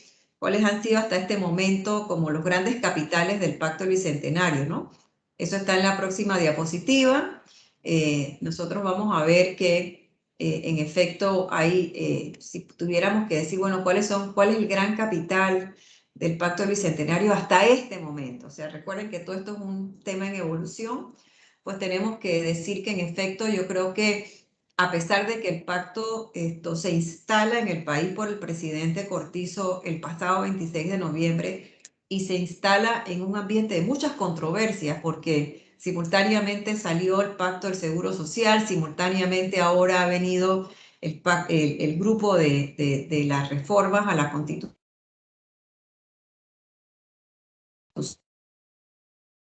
han sido hasta este momento como los grandes capitales del Pacto Bicentenario, ¿no? Eso está en la próxima diapositiva. Nosotros vamos a ver que, en efecto, hay, si tuviéramos que decir, bueno, cuál es el gran capital del Pacto Bicentenario hasta este momento. O sea, recuerden que todo esto es un tema en evolución, pues tenemos que decir que, en efecto, yo creo que a pesar de que el pacto se instala en el país por el presidente Cortizo el pasado 26 de noviembre y se instala en un ambiente de muchas controversias, porque simultáneamente salió el pacto del Seguro Social, simultáneamente ahora ha venido el grupo de las reformas a la Constitución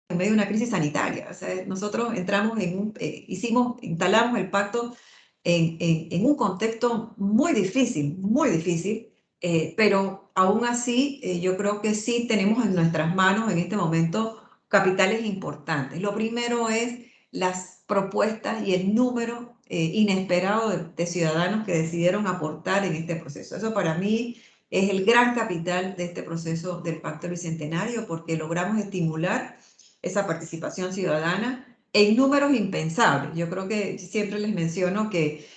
en medio de una crisis sanitaria. O sea, nosotros entramos instalamos el pacto en un contexto muy difícil, pero aún así yo creo que sí tenemos en nuestras manos en este momento capitales importantes. Lo primero es las propuestas y el número inesperado de ciudadanos que decidieron aportar en este proceso. Eso para mí es el gran capital de este proceso del Pacto Bicentenario, porque logramos estimular esa participación ciudadana en números impensables. Yo creo que siempre les menciono que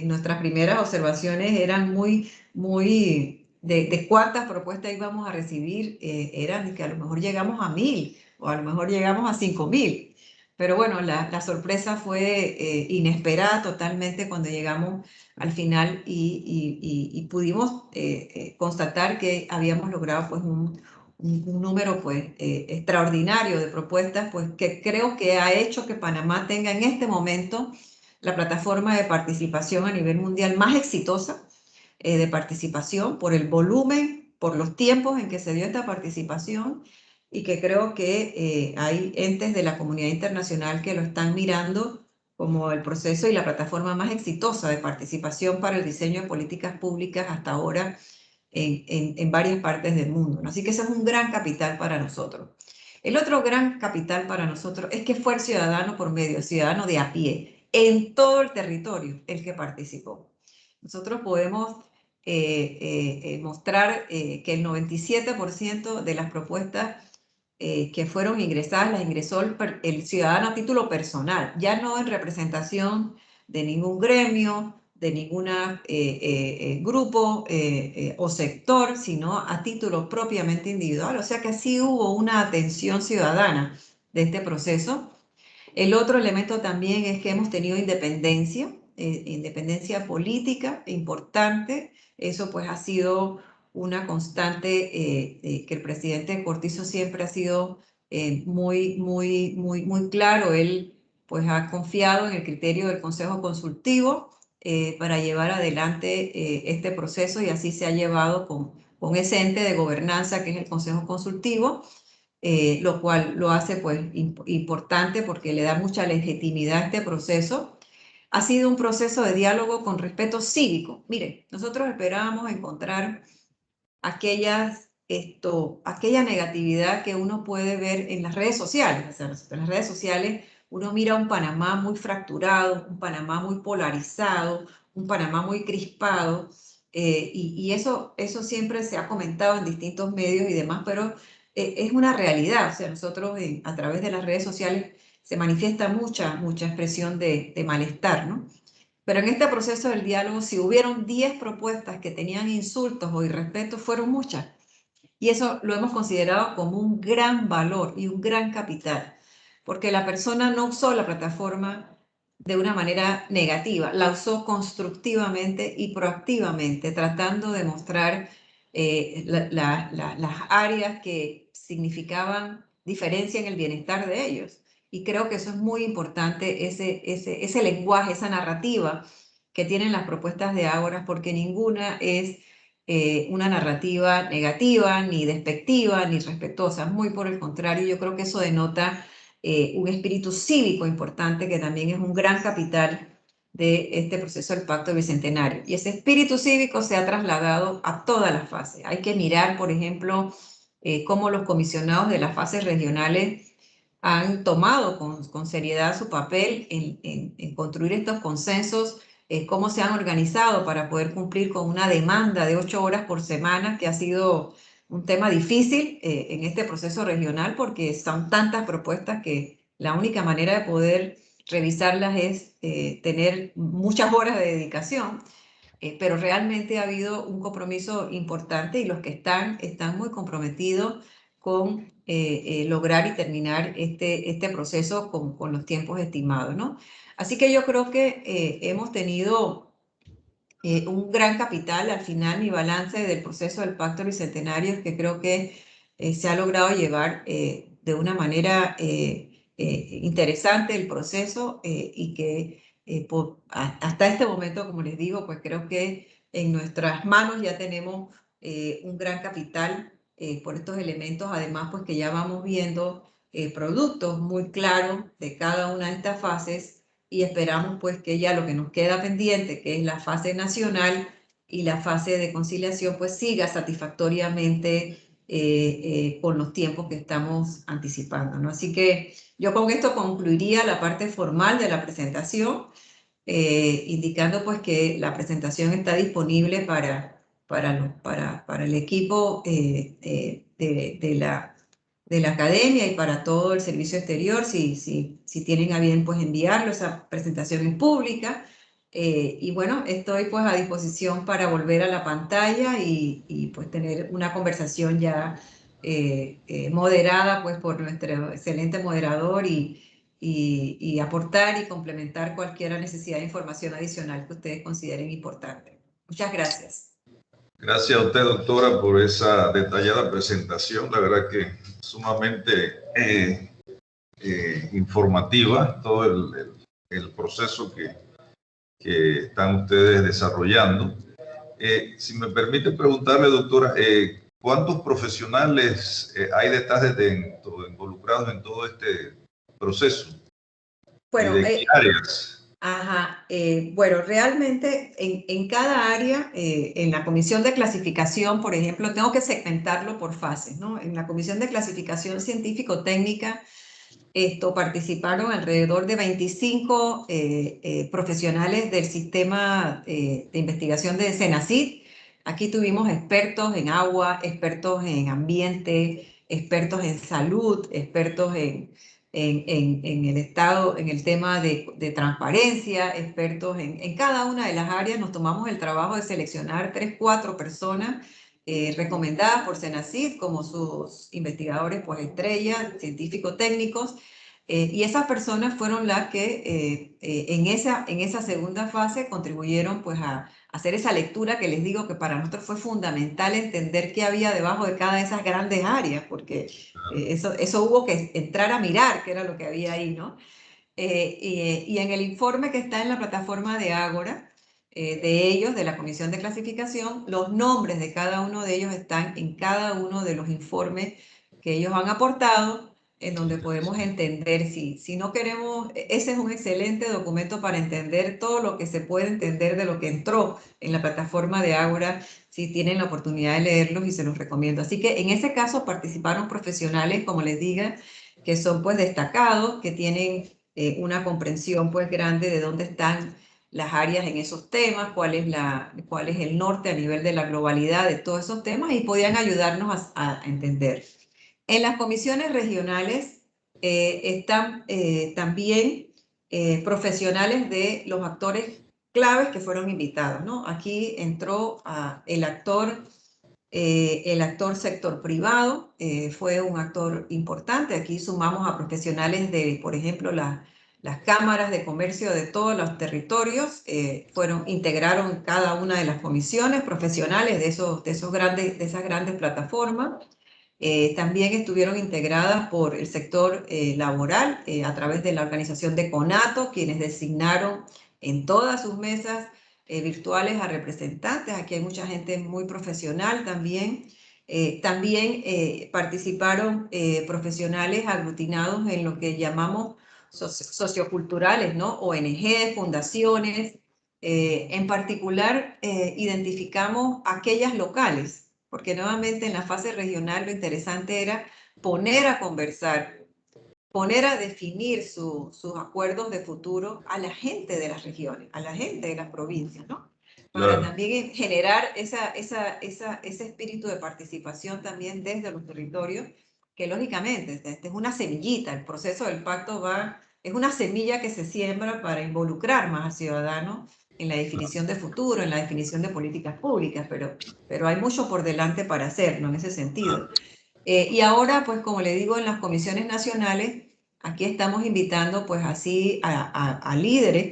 nuestras primeras observaciones eran muy de cuántas propuestas íbamos a recibir, eran que a lo mejor llegamos a 1000 o a lo mejor llegamos a 5000. Pero bueno, la sorpresa fue inesperada totalmente cuando llegamos al final y pudimos constatar que habíamos logrado pues un número pues extraordinario de propuestas, pues que creo que ha hecho que Panamá tenga en este momento la plataforma de participación a nivel mundial más exitosa de participación por el volumen, por los tiempos en que se dio esta participación, y que creo que hay entes de la comunidad internacional que lo están mirando como el proceso y la plataforma más exitosa de participación para el diseño de políticas públicas hasta ahora en varias partes del mundo, ¿no? Así que ese es un gran capital para nosotros. El otro gran capital para nosotros es que fue el ciudadano por medio, el ciudadano de a pie, en todo el territorio, el que participó. Nosotros podemos mostrar que el 97% de las propuestas que fueron ingresadas las ingresó el ciudadano a título personal, ya no en representación de ningún gremio, de ningún grupo o sector, sino a título propiamente individual. O sea que sí hubo una atención ciudadana de este proceso. El otro elemento también es que hemos tenido independencia política importante. Eso pues ha sido una constante que el presidente Cortizo siempre ha sido muy claro. Él pues ha confiado en el criterio del Consejo Consultivo para llevar adelante este proceso, y así se ha llevado con ese ente de gobernanza que es el Consejo Consultivo. Lo cual lo hace pues importante porque le da mucha legitimidad a este proceso. Ha sido un proceso de diálogo con respeto cívico. Miren, nosotros esperábamos encontrar aquella negatividad que uno puede ver en las redes sociales. O sea, en las redes sociales uno mira un Panamá muy fracturado, un Panamá muy polarizado, un Panamá muy crispado, y eso siempre se ha comentado en distintos medios y demás, pero es una realidad. O sea, nosotros a través de las redes sociales se manifiesta mucha expresión de malestar, ¿no? Pero en este proceso del diálogo, si hubieron 10 propuestas que tenían insultos o irrespetos, fueron muchas. Y eso lo hemos considerado como un gran valor y un gran capital, porque la persona no usó la plataforma de una manera negativa, la usó constructivamente y proactivamente, tratando de mostrar las áreas que significaban diferencia en el bienestar de ellos. Y creo que eso es muy importante, ese lenguaje, esa narrativa que tienen las propuestas de Ágora, porque ninguna es una narrativa negativa, ni despectiva, ni respetuosa. Muy por el contrario, yo creo que eso denota un espíritu cívico importante que también es un gran capital de este proceso del Pacto Bicentenario. Y ese espíritu cívico se ha trasladado a todas las fases. Hay que mirar, por ejemplo, cómo los comisionados de las fases regionales han tomado con seriedad su papel en construir estos consensos, cómo se han organizado para poder cumplir con una demanda de 8 horas por semana, que ha sido un tema difícil en este proceso regional, porque son tantas propuestas que la única manera de poder revisarlas es tener muchas horas de dedicación. Pero realmente ha habido un compromiso importante y los que están muy comprometidos con lograr y terminar este proceso con los tiempos estimados, ¿no? Así que yo creo que hemos tenido un gran capital. Al final, mi balance del proceso del Pacto Bicentenario es que creo que se ha logrado llevar de una manera interesante el proceso y que hasta este momento, como les digo, pues creo que en nuestras manos ya tenemos un gran capital por estos elementos. Además, pues que ya vamos viendo productos muy claros de cada una de estas fases, y esperamos pues que ya lo que nos queda pendiente, que es la fase nacional y la fase de conciliación, pues siga satisfactoriamente con los tiempos que estamos anticipando, ¿no? Así que yo con esto concluiría la parte formal de la presentación, indicando pues que la presentación está disponible para el equipo de la academia y para todo el servicio exterior, si tienen a bien pues enviarlo. Esa presentación es pública. Y bueno, estoy pues a disposición para volver a la pantalla y pues tener una conversación ya moderada pues por nuestro excelente moderador y aportar y complementar cualquier necesidad de información adicional que ustedes consideren importante. Muchas gracias. Gracias a usted, doctora, por esa detallada presentación. La verdad que sumamente informativa todo el proceso que están ustedes desarrollando. Si me permite preguntarle, doctora, ¿cuántos profesionales hay detrás involucrados en todo este proceso? Bueno, ¿Y de qué áreas? Bueno, realmente en cada área, en la comisión de clasificación, por ejemplo, tengo que segmentarlo por fases, ¿no? En la comisión de clasificación científico-técnica participaron alrededor de 25 profesionales del sistema de investigación de Senacid. Aquí tuvimos expertos en agua, expertos en ambiente, expertos en salud, expertos en el estado, en el tema de transparencia, expertos en cada una de las áreas. Nos tomamos el trabajo de seleccionar 3, 4 personas recomendadas por Senacid como sus investigadores pues estrellas, científicos técnicos, y esas personas fueron las que en esa segunda fase contribuyeron pues a hacer esa lectura que les digo que para nosotros fue fundamental entender qué había debajo de cada de esas grandes áreas, porque eso hubo que entrar a mirar qué era lo que había ahí, ¿no? Y en el informe que está en la plataforma de Ágora, de ellos, de la Comisión de Clasificación, los nombres de cada uno de ellos están en cada uno de los informes que ellos han aportado, en donde podemos entender si no queremos. Ese es un excelente documento para entender todo lo que se puede entender de lo que entró en la plataforma de Ágora, si tienen la oportunidad de leerlos, y se los recomiendo. Así que en ese caso participaron profesionales, como les diga, que son pues destacados, que tienen una comprensión pues grande de dónde están las áreas en esos temas, cuál es el norte a nivel de la globalidad de todos esos temas, y podían ayudarnos a entender. En las comisiones regionales están también profesionales de los actores claves que fueron invitados, ¿no? Aquí entró el actor sector privado, fue un actor importante. Aquí sumamos a profesionales de, por ejemplo, las cámaras de comercio de todos los territorios, integraron cada una de las comisiones, profesionales de esas grandes plataformas. También estuvieron integradas por el sector laboral a través de la organización de CONATO, quienes designaron en todas sus mesas virtuales a representantes. Aquí hay mucha gente muy profesional también. También participaron profesionales aglutinados en lo que llamamos socioculturales, ¿no? ONG, fundaciones. En particular, identificamos aquellas locales, porque nuevamente en la fase regional lo interesante era poner a conversar, poner a definir sus acuerdos de futuro a la gente de las regiones, a la gente de las provincias, ¿no? Para también generar ese espíritu de participación también desde los territorios, que lógicamente es una semillita, el proceso del pacto es una semilla que se siembra para involucrar más al ciudadano en la definición de futuro, en la definición de políticas públicas, pero hay mucho por delante para hacerlo en ese sentido. Y ahora, pues como le digo, en las comisiones nacionales, aquí estamos invitando pues así a líderes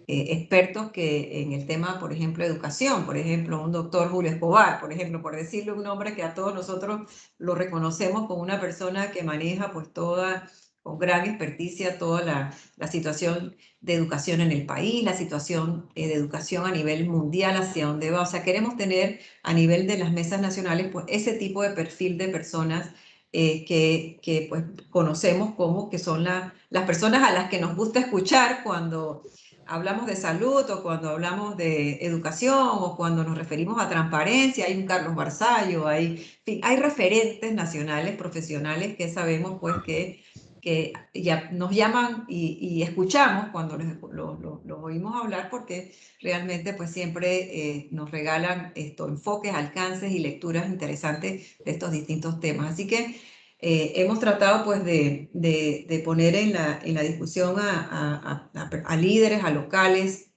expertos que en el tema, por ejemplo, educación, por ejemplo, un doctor Julio Escobar, por ejemplo, por decirle un nombre que a todos nosotros lo reconocemos como una persona que maneja pues con gran experticia toda la situación de educación en el país, la situación de educación a nivel mundial, hacia dónde va. O sea, queremos tener a nivel de las mesas nacionales pues ese tipo de perfil de personas que pues conocemos como que son las personas a las que nos gusta escuchar cuando hablamos de salud o cuando hablamos de educación o cuando nos referimos a transparencia. Hay un Carlos Barzallo, hay referentes nacionales, profesionales que sabemos pues que ya nos llaman y escuchamos cuando los oímos hablar, porque realmente pues siempre nos regalan enfoques, alcances y lecturas interesantes de estos distintos temas. Así que hemos tratado pues de poner en la discusión a líderes, a locales,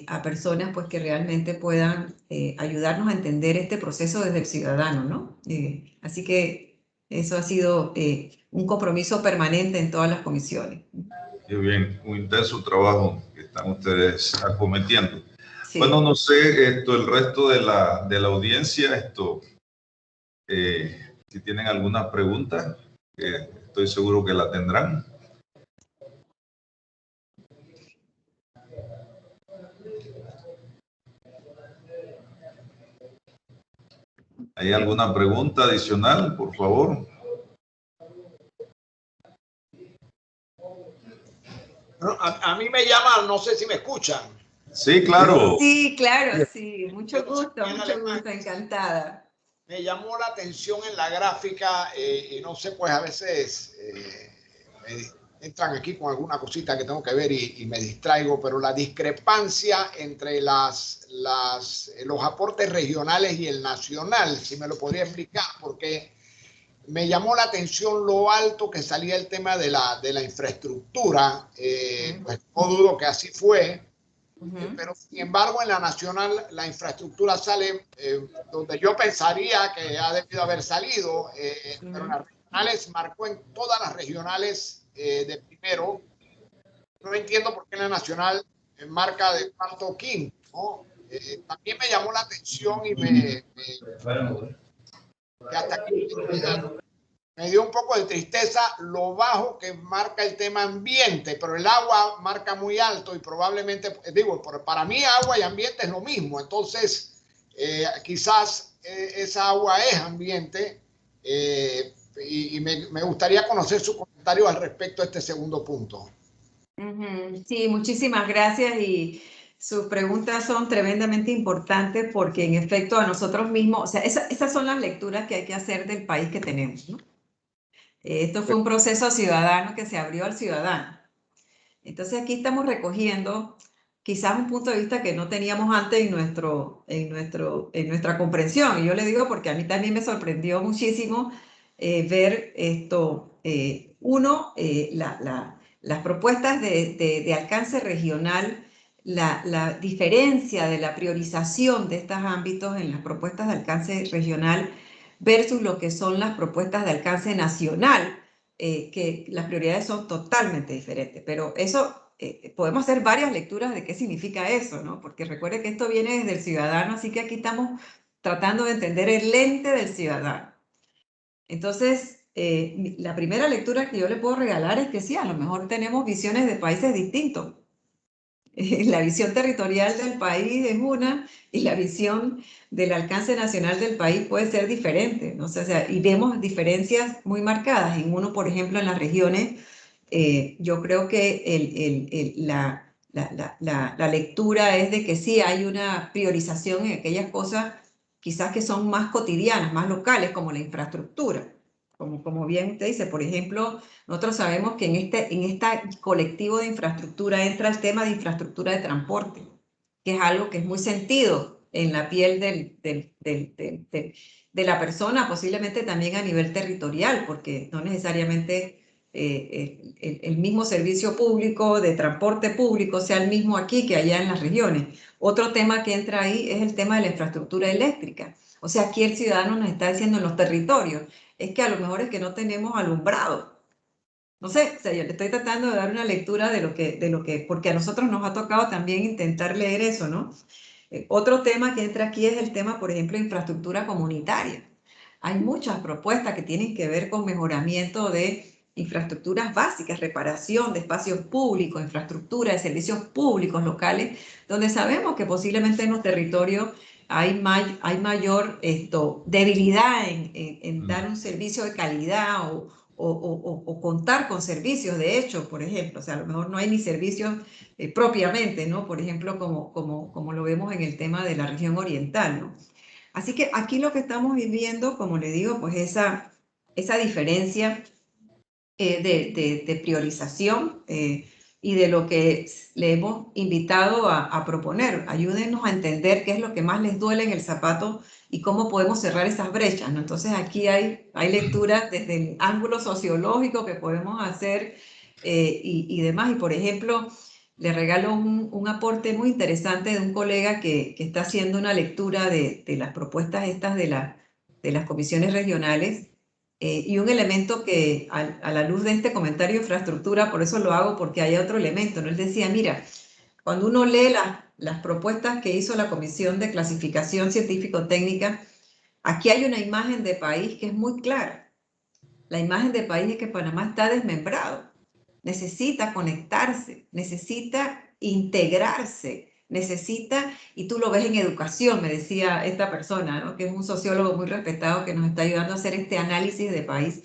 a personas pues que realmente puedan ayudarnos a entender este proceso desde el ciudadano, ¿no? Así que eso ha sido un compromiso permanente en todas las comisiones. Qué bien, un intenso trabajo que están ustedes acometiendo. Sí. Bueno, no sé, el resto de la audiencia, si tienen alguna pregunta, estoy seguro que la tendrán. ¿Hay alguna pregunta adicional, por favor? A mí me llaman, no sé si me escuchan. Sí, claro. Sí, claro, sí. Mucho gusto, encantada. Me llamó la atención en la gráfica y no sé, pues a veces me entran aquí con alguna cosita que tengo que ver y me distraigo, pero la discrepancia entre los aportes regionales y el nacional, si me lo podría explicar, porque me llamó la atención lo alto que salía el tema de la infraestructura, pues no dudo que así fue, pero sin embargo en la nacional la infraestructura sale donde yo pensaría que ha debido haber salido, pero en las regionales marcó en todas las regionales de primero. No entiendo por qué en la nacional marca de cuarto o quinto, ¿no? También me llamó la atención y que hasta aquí me dio un poco de tristeza lo bajo que marca el tema ambiente, pero el agua marca muy alto y probablemente, digo, para mí agua y ambiente es lo mismo, entonces quizás esa agua es ambiente y me gustaría conocer su comentario al respecto a este segundo punto. Sí, muchísimas gracias y sus preguntas son tremendamente importantes porque en efecto a nosotros mismos, o sea, esas son las lecturas que hay que hacer del país que tenemos, ¿no? Esto fue un proceso ciudadano que se abrió al ciudadano. Entonces aquí estamos recogiendo quizás un punto de vista que no teníamos antes en nuestra comprensión. Y yo le digo porque a mí también me sorprendió muchísimo ver esto. Las propuestas de alcance regional, la diferencia de la priorización de estos ámbitos en las propuestas de alcance regional versus lo que son las propuestas de alcance nacional, que las prioridades son totalmente diferentes. Pero eso, podemos hacer varias lecturas de qué significa eso, ¿no? Porque recuerde que esto viene desde el ciudadano, así que aquí estamos tratando de entender el lente del ciudadano. Entonces, la primera lectura que yo le puedo regalar es que sí, a lo mejor tenemos visiones de países distintos. La visión territorial del país es una y la visión del alcance nacional del país puede ser diferente, ¿no? O sea, y vemos diferencias muy marcadas. En uno, por ejemplo, en las regiones, yo creo que la lectura es de que sí hay una priorización en aquellas cosas quizás que son más cotidianas, más locales, como la infraestructura. Como bien usted dice, por ejemplo, nosotros sabemos que en este colectivo de infraestructura entra el tema de infraestructura de transporte, que es algo que es muy sentido en la piel de la persona, posiblemente también a nivel territorial, porque no necesariamente el mismo servicio público de transporte público sea el mismo aquí que allá en las regiones. Otro tema que entra ahí es el tema de la infraestructura eléctrica. O sea, aquí el ciudadano nos está diciendo en los territorios, es que a lo mejor es que no tenemos alumbrado. No sé, o sea, yo le estoy tratando de dar una lectura de lo que, porque a nosotros nos ha tocado también intentar leer eso, ¿no? Otro tema que entra aquí es el tema, por ejemplo, de infraestructura comunitaria. Hay muchas propuestas que tienen que ver con mejoramiento de infraestructuras básicas, reparación de espacios públicos, infraestructura de servicios públicos locales, donde sabemos que posiblemente en los territorios hay mayor debilidad en dar un servicio de calidad o contar con servicios, de hecho, por ejemplo. O sea, a lo mejor no hay ni servicios propiamente, ¿no? Por ejemplo, como lo vemos en el tema de la región oriental, ¿no? Así que aquí lo que estamos viviendo, como le digo, pues esa diferencia de priorización y de lo que le hemos invitado a proponer. Ayúdenos a entender qué es lo que más les duele en el zapato y cómo podemos cerrar esas brechas, ¿no? Entonces aquí hay lecturas desde el ángulo sociológico que podemos hacer y demás. Y por ejemplo, le regalo un aporte muy interesante de un colega que está haciendo una lectura de las propuestas estas de las comisiones regionales. Y un elemento que a la luz de este comentario de infraestructura, por eso lo hago, porque hay otro elemento, ¿no? Él decía, mira, cuando uno lee las propuestas que hizo la Comisión de Clasificación Científico-Técnica, aquí hay una imagen de país que es muy clara. La imagen de país es que Panamá está desmembrado, necesita conectarse, necesita integrarse, necesita, y tú lo ves en educación, me decía esta persona, ¿no? Que es un sociólogo muy respetado que nos está ayudando a hacer este análisis de país.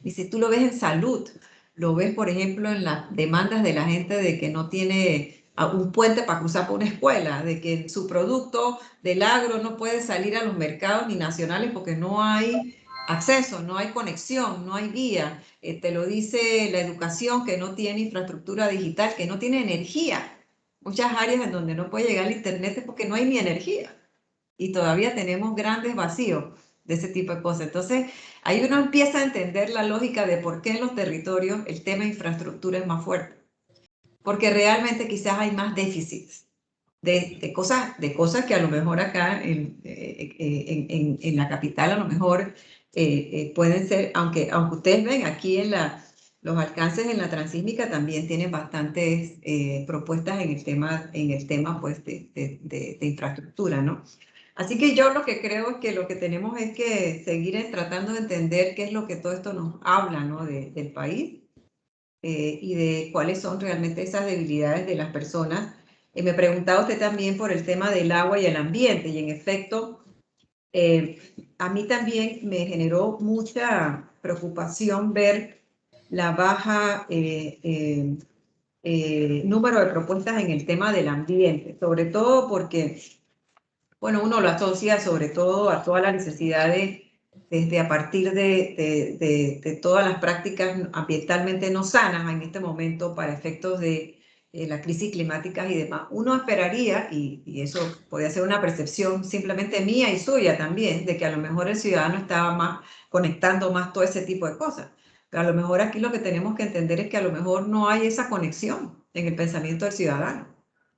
Dice, tú lo ves en salud, lo ves, por ejemplo, en las demandas de la gente de que no tiene un puente para cruzar por una escuela, de que su producto del agro no puede salir a los mercados ni nacionales porque no hay acceso, no hay conexión, no hay vía. Te lo dice la educación, que no tiene infraestructura digital, que no tiene energía. Muchas áreas en donde no puede llegar el internet es porque no hay ni energía. Y todavía tenemos grandes vacíos de ese tipo de cosas. Entonces, ahí uno empieza a entender la lógica de por qué en los territorios el tema de infraestructura es más fuerte. Porque realmente quizás hay más déficits de cosas que a lo mejor acá en la capital a lo mejor pueden ser, aunque ustedes ven aquí los alcances en la transísmica también tienen bastantes propuestas en el tema pues, de infraestructura, ¿no? Así que yo lo que creo es que lo que tenemos es que seguir tratando de entender qué es lo que todo esto nos habla, ¿no? del país y de cuáles son realmente esas debilidades de las personas. Me preguntaba usted también por el tema del agua y el ambiente, y en efecto, a mí también me generó mucha preocupación ver la baja número de propuestas en el tema del ambiente, sobre todo porque, bueno, uno lo asocia sobre todo a todas las necesidades desde a partir de todas las prácticas ambientalmente no sanas en este momento para efectos de la crisis climática y demás. Uno esperaría, y eso podría ser una percepción simplemente mía y suya también, de que a lo mejor el ciudadano estaba más conectando más todo ese tipo de cosas. Pero a lo mejor aquí lo que tenemos que entender es que a lo mejor no hay esa conexión en el pensamiento del ciudadano,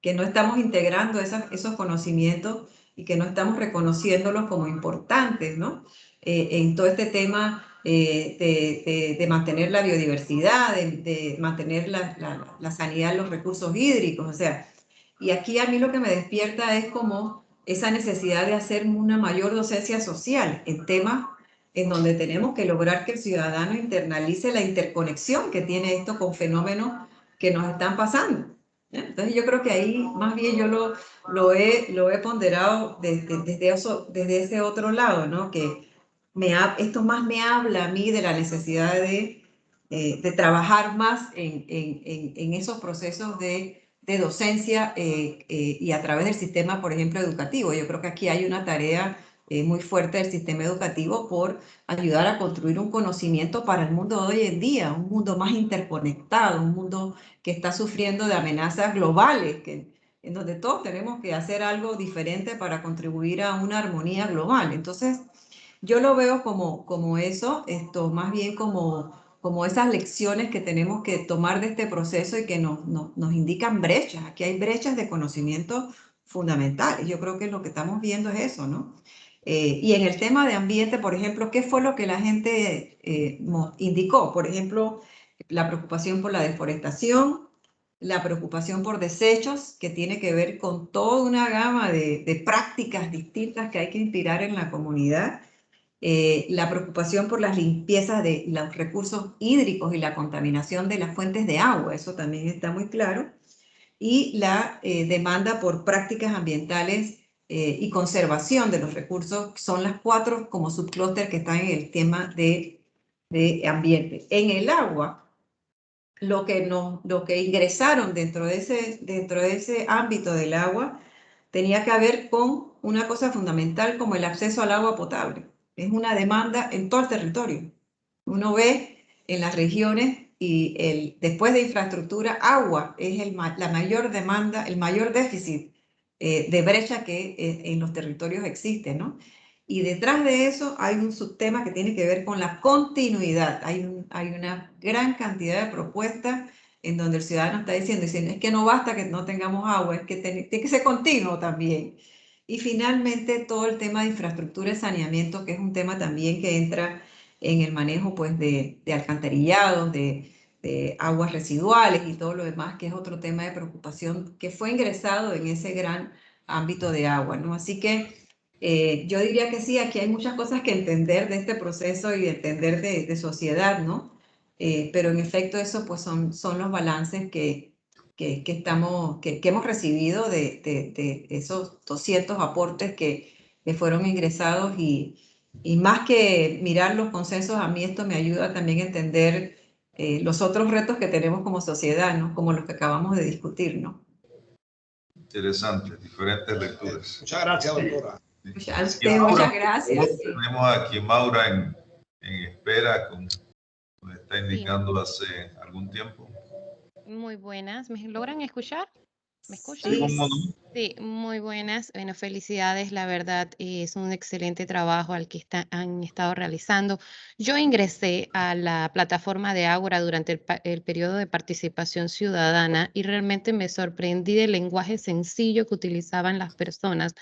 que no estamos integrando esos conocimientos y que no estamos reconociéndolos como importantes, ¿no? En todo este tema de mantener la biodiversidad, de mantener la sanidad de los recursos hídricos, o sea, y aquí a mí lo que me despierta es como esa necesidad de hacer una mayor docencia social en temas en donde tenemos que lograr que el ciudadano internalice la interconexión que tiene esto con fenómenos que nos están pasando. Entonces yo creo que ahí más bien yo lo he ponderado desde ese otro lado, ¿no? Que esto más me habla a mí de la necesidad de trabajar más en esos procesos de docencia y a través del sistema, por ejemplo, educativo. Yo creo que aquí hay una tarea muy fuerte del sistema educativo por ayudar a construir un conocimiento para el mundo de hoy en día, un mundo más interconectado, un mundo que está sufriendo de amenazas globales, en donde todos tenemos que hacer algo diferente para contribuir a una armonía global. Entonces, yo lo veo como eso, más bien como esas lecciones que tenemos que tomar de este proceso y que nos indican brechas. Aquí hay brechas de conocimiento fundamentales. Yo creo que lo que estamos viendo es eso, ¿no? Y en el tema de ambiente, por ejemplo, ¿qué fue lo que la gente nos indicó? Por ejemplo, la preocupación por la deforestación, la preocupación por desechos, que tiene que ver con toda una gama de prácticas distintas que hay que inspirar en la comunidad, la preocupación por las limpiezas de los recursos hídricos y la contaminación de las fuentes de agua, eso también está muy claro, y la demanda por prácticas ambientales y conservación de los recursos, son las 4 como subclúster que están en el tema de ambiente. En el agua, lo que ingresaron dentro de ese ámbito del agua tenía que ver con una cosa fundamental como el acceso al agua potable. Es una demanda en todo el territorio. Uno ve en las regiones y después de infraestructura, agua es la mayor demanda, el mayor déficit de brecha que en los territorios existe, ¿no? Y detrás de eso hay un subtema que tiene que ver con la continuidad. Hay una gran cantidad de propuestas en donde el ciudadano está diciendo, es que no basta que no tengamos agua, es que tiene que ser continuo también. Y finalmente todo el tema de infraestructura y saneamiento, que es un tema también que entra en el manejo pues, de alcantarillados, de aguas residuales y todo lo demás, que es otro tema de preocupación que fue ingresado en ese gran ámbito de agua, ¿no? Así que yo diría que sí, aquí hay muchas cosas que entender de este proceso y de entender de sociedad, ¿no? Pero en efecto eso pues son los balances que hemos recibido de esos 200 aportes que fueron ingresados y más que mirar los consensos, a mí esto me ayuda también a entender los otros retos que tenemos como sociedad, ¿no? Como los que acabamos de discutir, ¿no? Interesante, diferentes lecturas. Muchas gracias, doctora. A usted, muchas gracias. Tenemos aquí Maura en espera, como nos está indicando hace algún tiempo. Muy buenas. ¿Me logran escuchar? ¿Me escuchan? Sí, ¿cómo no? Sí, muy buenas. Bueno, felicidades, la verdad, es un excelente trabajo al que han estado realizando. Yo ingresé a la plataforma de Ágora durante el periodo de participación ciudadana y realmente me sorprendí del lenguaje sencillo que utilizaban las personas,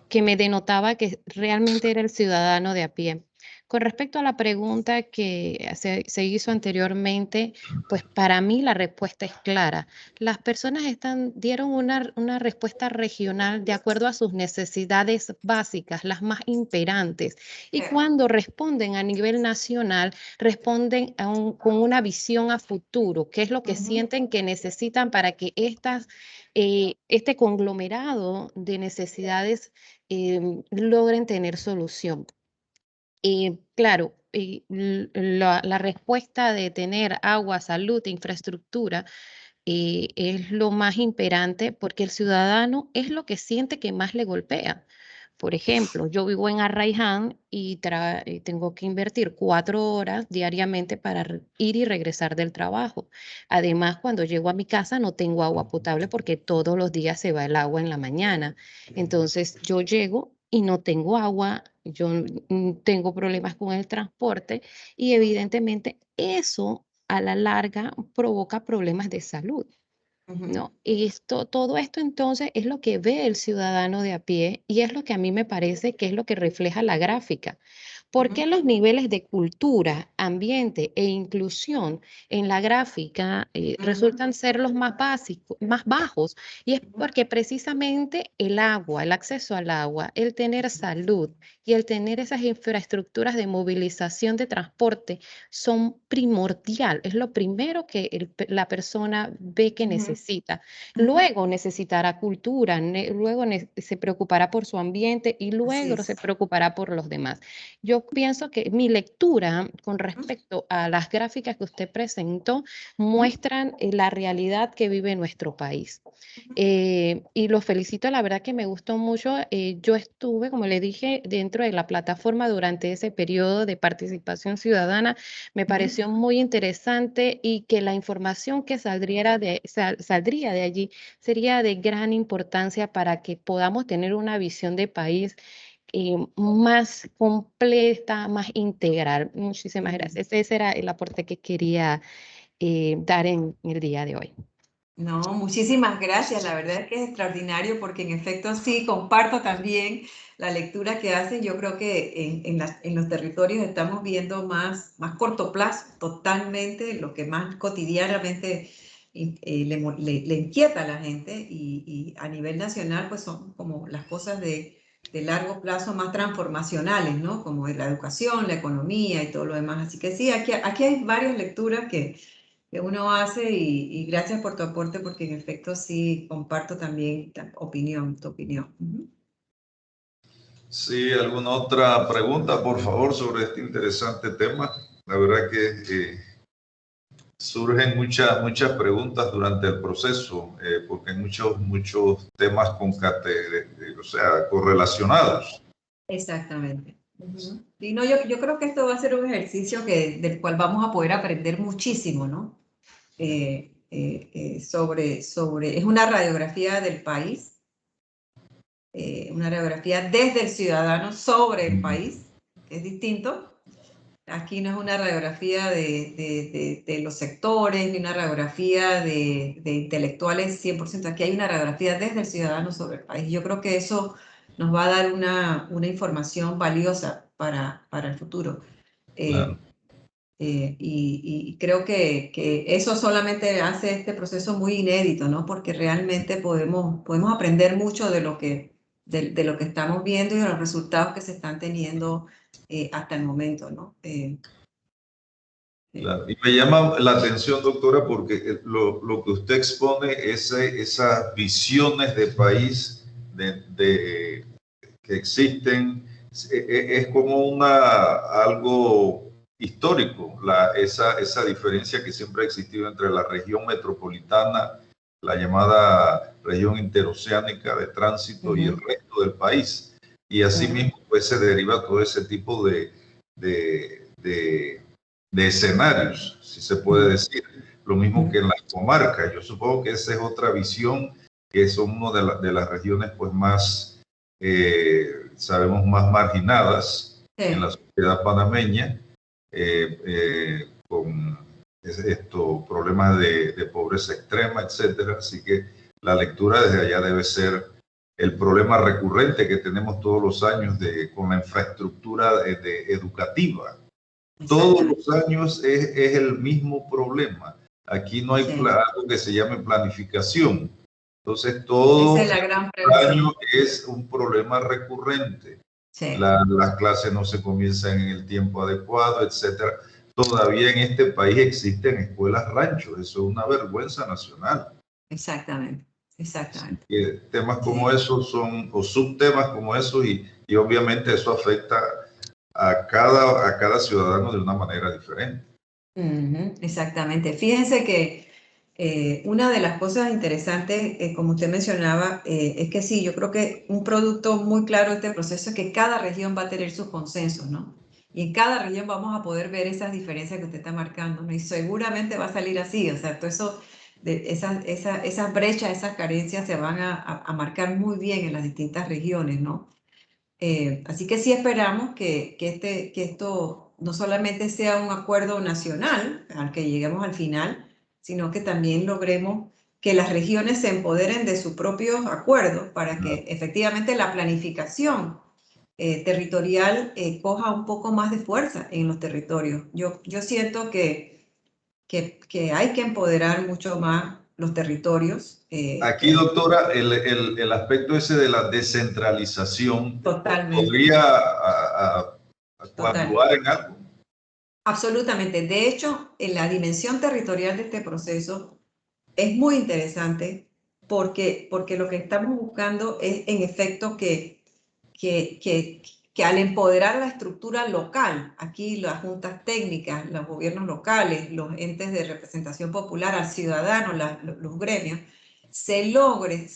que me denotaba que realmente era el ciudadano de a pie. Con respecto a la pregunta que se hizo anteriormente, pues para mí la respuesta es clara. Las personas dieron una respuesta regional de acuerdo a sus necesidades básicas, las más imperantes. Y cuando responden a nivel nacional, responden con una visión a futuro, qué es lo que sienten que necesitan para que este conglomerado de necesidades logren tener solución. Claro, la respuesta de tener agua, salud, infraestructura es lo más imperante porque el ciudadano es lo que siente que más le golpea. Por ejemplo, yo vivo en Arraiján y tengo que invertir 4 horas diariamente para ir y regresar del trabajo. Además, cuando llego a mi casa no tengo agua potable porque todos los días se va el agua en la mañana. Entonces, yo llego y no tengo agua, yo tengo problemas con el transporte y evidentemente eso a la larga provoca problemas de salud. ¿No? Y todo esto entonces es lo que ve el ciudadano de a pie y es lo que a mí me parece que es lo que refleja la gráfica, ¿Por qué los niveles de cultura, ambiente e inclusión en la gráfica resultan ser los más básicos, más bajos? Y es porque precisamente el agua, el acceso al agua, el tener salud y el tener esas infraestructuras de movilización de transporte son primordial. Es lo primero que la persona ve que necesita. Luego necesitará cultura, luego se preocupará por su ambiente y luego se preocupará por los demás. Yo pienso que mi lectura con respecto a las gráficas que usted presentó muestran la realidad que vive nuestro país. Y los felicito, la verdad que me gustó mucho. Yo estuve, como le dije, dentro de la plataforma durante ese periodo de participación ciudadana. Me pareció muy interesante y que la información que saldría de allí sería de gran importancia para que podamos tener una visión de país más completa, más integral. Muchísimas gracias. Ese era el aporte que quería dar en el día de hoy. No, muchísimas gracias. La verdad es que es extraordinario porque en efecto sí, comparto también la lectura que hacen. Yo creo que en los territorios estamos viendo más corto plazo, totalmente, lo que más cotidianamente le inquieta a la gente y a nivel nacional pues son como las cosas de largo plazo más transformacionales, ¿no? Como la educación, la economía y todo lo demás. Así que sí, aquí hay varias lecturas que uno hace y gracias por tu aporte porque en efecto sí comparto también tu opinión. Sí, ¿alguna otra pregunta, por favor, sobre este interesante tema? La verdad que surgen muchas preguntas durante el proceso, porque hay muchos temas o sea, correlacionados. Exactamente. Y no, yo creo que esto va a ser un ejercicio del cual vamos a poder aprender muchísimo, ¿no? Es una radiografía del país, una radiografía desde el ciudadano sobre el país, que es distinto. Aquí no es una radiografía de los sectores, ni una radiografía de intelectuales 100%. Aquí hay una radiografía desde el ciudadano sobre el país. Yo creo que eso nos va a dar una información valiosa para el futuro. Claro. Y creo que eso solamente hace este proceso muy inédito, ¿no? Porque realmente podemos aprender mucho de lo que estamos viendo y de los resultados que se están teniendo hasta el momento, ¿no? Claro. Y me llama la atención, doctora, porque lo que usted expone, esas visiones de país que existen, es como algo histórico, esa diferencia que siempre ha existido entre la región metropolitana, la llamada región interoceánica de tránsito y el resto del país. Y asimismo, pues se deriva todo ese tipo de escenarios, si se puede decir. Lo mismo que en las comarcas. Yo supongo que esa es otra visión, que son una de las regiones pues más, sabemos, más marginadas en la sociedad panameña, con estos problemas de pobreza extrema, etcétera. Así que la lectura desde allá debe ser el problema recurrente que tenemos todos los años con la infraestructura educativa. Todos los años es el mismo problema. Aquí no hay algo que se llame planificación. Entonces, todo año es un problema recurrente. Las clases no se comienzan en el tiempo adecuado, etcétera. Todavía en este país existen escuelas ranchos. Eso es una vergüenza nacional. Exactamente. Temas como esos o subtemas como esos, y obviamente eso afecta a cada ciudadano de una manera diferente. Exactamente. Fíjense que una de las cosas interesantes, como usted mencionaba, es que sí, yo creo que un producto muy claro de este proceso es que cada región va a tener sus consensos, ¿no? Y en cada región vamos a poder ver esas diferencias que usted está marcando, ¿no? Y seguramente va a salir así, o sea, todo eso, esas brechas, esas carencias se van a marcar muy bien en las distintas regiones, ¿no? Así que sí esperamos que esto no solamente sea un acuerdo nacional al que lleguemos al final, sino que también logremos que las regiones se empoderen de sus propios acuerdos para que efectivamente la planificación territorial coja un poco más de fuerza en los territorios. Yo siento que hay que empoderar mucho más los territorios. Aquí, doctora, el aspecto ese de la descentralización Totalmente. podría actuar en algo. Absolutamente. De hecho, en la dimensión territorial de este proceso es muy interesante porque lo que estamos buscando es, en efecto, que al empoderar la estructura local, aquí las juntas técnicas, los gobiernos locales, los entes de representación popular, al ciudadano, los gremios, se logre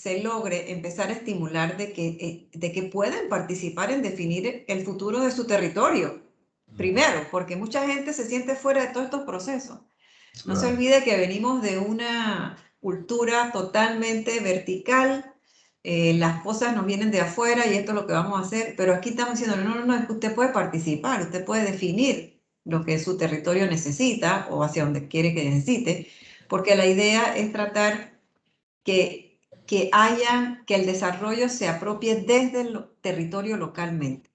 empezar a estimular de que puedan participar en definir el futuro de su territorio. Primero, porque mucha gente se siente fuera de todos estos procesos. No se olvide que venimos de una cultura totalmente vertical, las cosas nos vienen de afuera y esto es lo que vamos a hacer, pero aquí estamos diciendo, no, es que usted puede participar, usted puede definir lo que su territorio necesita o hacia donde quiere que necesite, porque la idea es tratar que el desarrollo se apropie desde el territorio localmente.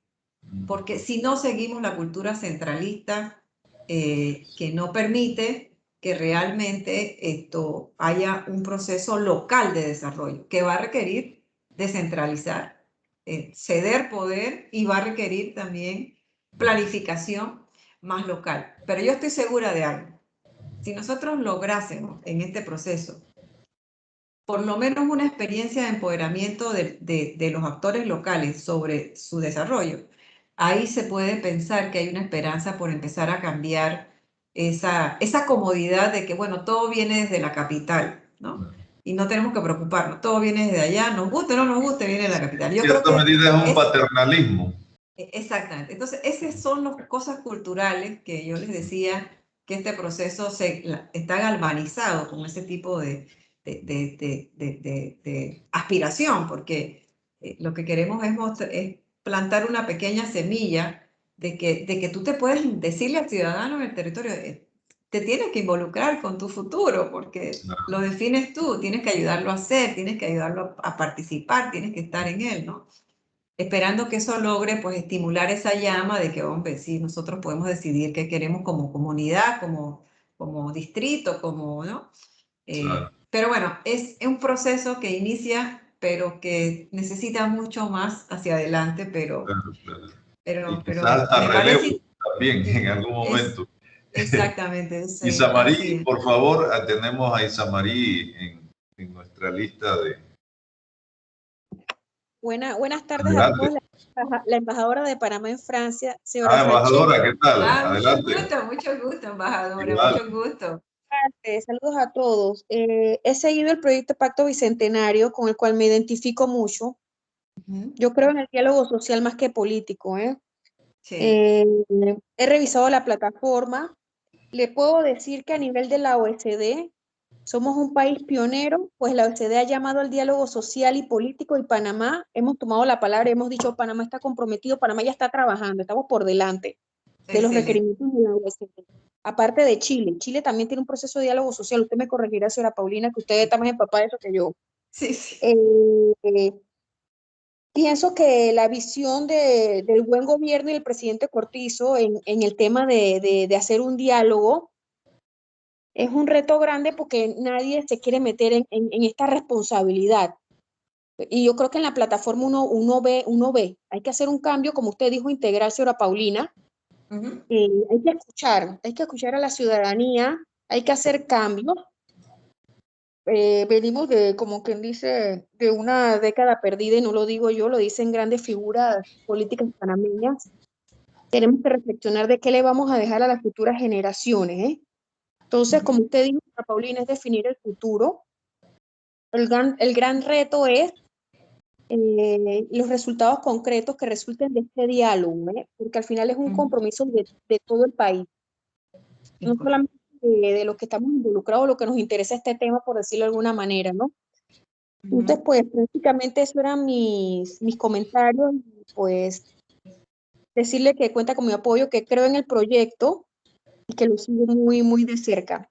Porque si no seguimos la cultura centralista que no permite que realmente haya un proceso local de desarrollo que va a requerir descentralizar, ceder poder y va a requerir también planificación más local. Pero yo estoy segura de algo. Si nosotros lográsemos en este proceso por lo menos una experiencia de empoderamiento de los actores locales sobre su desarrollo, ahí se puede pensar que hay una esperanza por empezar a cambiar esa comodidad de que, bueno, todo viene desde la capital, ¿no? Y no tenemos que preocuparnos, todo viene desde allá, nos guste o no nos guste, viene de la capital. En cierta medida es un paternalismo. Exactamente. Entonces, esas son las cosas culturales que yo les decía que este proceso está galvanizado con ese tipo de aspiración, porque lo que queremos es plantar una pequeña semilla de que tú te puedes decirle al ciudadano en el territorio, te tienes que involucrar con tu futuro, porque lo defines tú, tienes que ayudarlo a hacer, tienes que ayudarlo a participar, tienes que estar en él, ¿no? Esperando que eso logre, pues, estimular esa llama de que, hombre, sí, nosotros podemos decidir qué queremos como comunidad, como distrito, ¿no? Pero bueno, es un proceso que inicia, pero que necesita mucho más hacia adelante, pero y quizás a relevo también en algún momento. Exactamente. Isamarí, por favor, tenemos a Isamarí en nuestra lista de... Buenas tardes a todos, la embajadora de Panamá en Francia, señora embajadora, ¿qué tal? Adelante. Mucho gusto, embajadora, mucho gusto. Saludos a todos. He seguido el proyecto Pacto Bicentenario, con el cual me identifico mucho. Yo creo en el diálogo social más que político. Sí. He revisado la plataforma. Le puedo decir que a nivel de la OECD, somos un país pionero, pues la OECD ha llamado al diálogo social y político y Panamá, hemos tomado la palabra, hemos dicho Panamá está comprometido, Panamá ya está trabajando, estamos por delante de los requerimientos de la OECD. Aparte de Chile, Chile también tiene un proceso de diálogo social, usted me corregirá, señora Paulina, que usted está más empapada de eso que yo. Sí. Pienso que la visión del buen gobierno y del presidente Cortizo en el tema de hacer un diálogo es un reto grande porque nadie se quiere meter en esta responsabilidad. Y yo creo que en la plataforma uno ve, hay que hacer un cambio, como usted dijo, integral, señora Paulina. Hay que escuchar a la ciudadanía, hay que hacer cambios. Venimos de, como quien dice, de una década perdida, y no lo digo yo, lo dicen grandes figuras políticas panameñas. Tenemos que reflexionar de qué le vamos a dejar a las futuras generaciones, Entonces, como usted dijo, Paulina, es definir el futuro. El gran reto es los resultados concretos que resulten de este diálogo, porque al final es un compromiso de todo el país. No solamente de los que estamos involucrados, lo que nos interesa este tema, por decirlo de alguna manera, ¿no? Entonces, pues, prácticamente eso eran mis comentarios, y pues, decirle que cuenta con mi apoyo, que creo en el proyecto y que lo sigo muy, muy de cerca.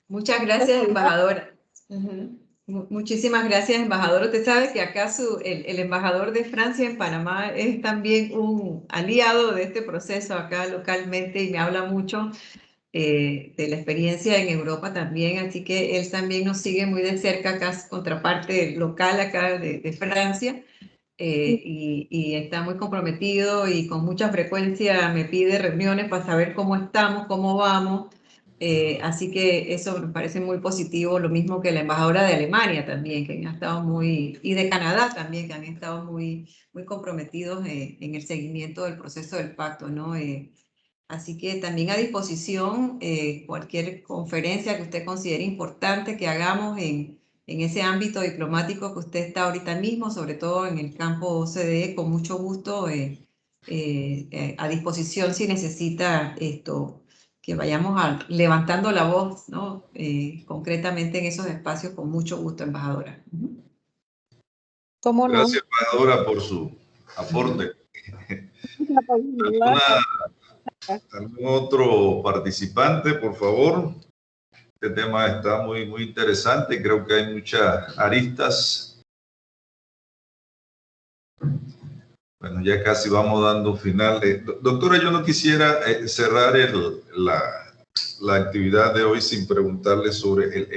Muchas gracias, embajadora. Muchísimas gracias, embajador. Usted sabe que acá el embajador de Francia en Panamá es también un aliado de este proceso acá localmente y me habla mucho de la experiencia en Europa también, así que él también nos sigue muy de cerca acá, contraparte local acá de Francia, y está muy comprometido y con mucha frecuencia me pide reuniones para saber cómo estamos, cómo vamos. Así que eso me parece muy positivo, lo mismo que la embajadora de Alemania también, que han estado muy, y de Canadá también, que han estado muy, muy comprometidos en el seguimiento del proceso del pacto, ¿no? Así que también a disposición cualquier conferencia que usted considere importante que hagamos en ese ámbito diplomático que usted está ahorita mismo, sobre todo en el campo OCDE, con mucho gusto a disposición si necesita esto, que vayamos levantando la voz, ¿no? Concretamente en esos espacios, con mucho gusto, embajadora. ¿Cómo no? Gracias, embajadora, por su aporte. ¿Algún otro participante, por favor? Este tema está muy, muy interesante. Creo que hay muchas aristas. Bueno, ya casi vamos dando final. Doctora, yo no quisiera cerrar la actividad de hoy sin preguntarle sobre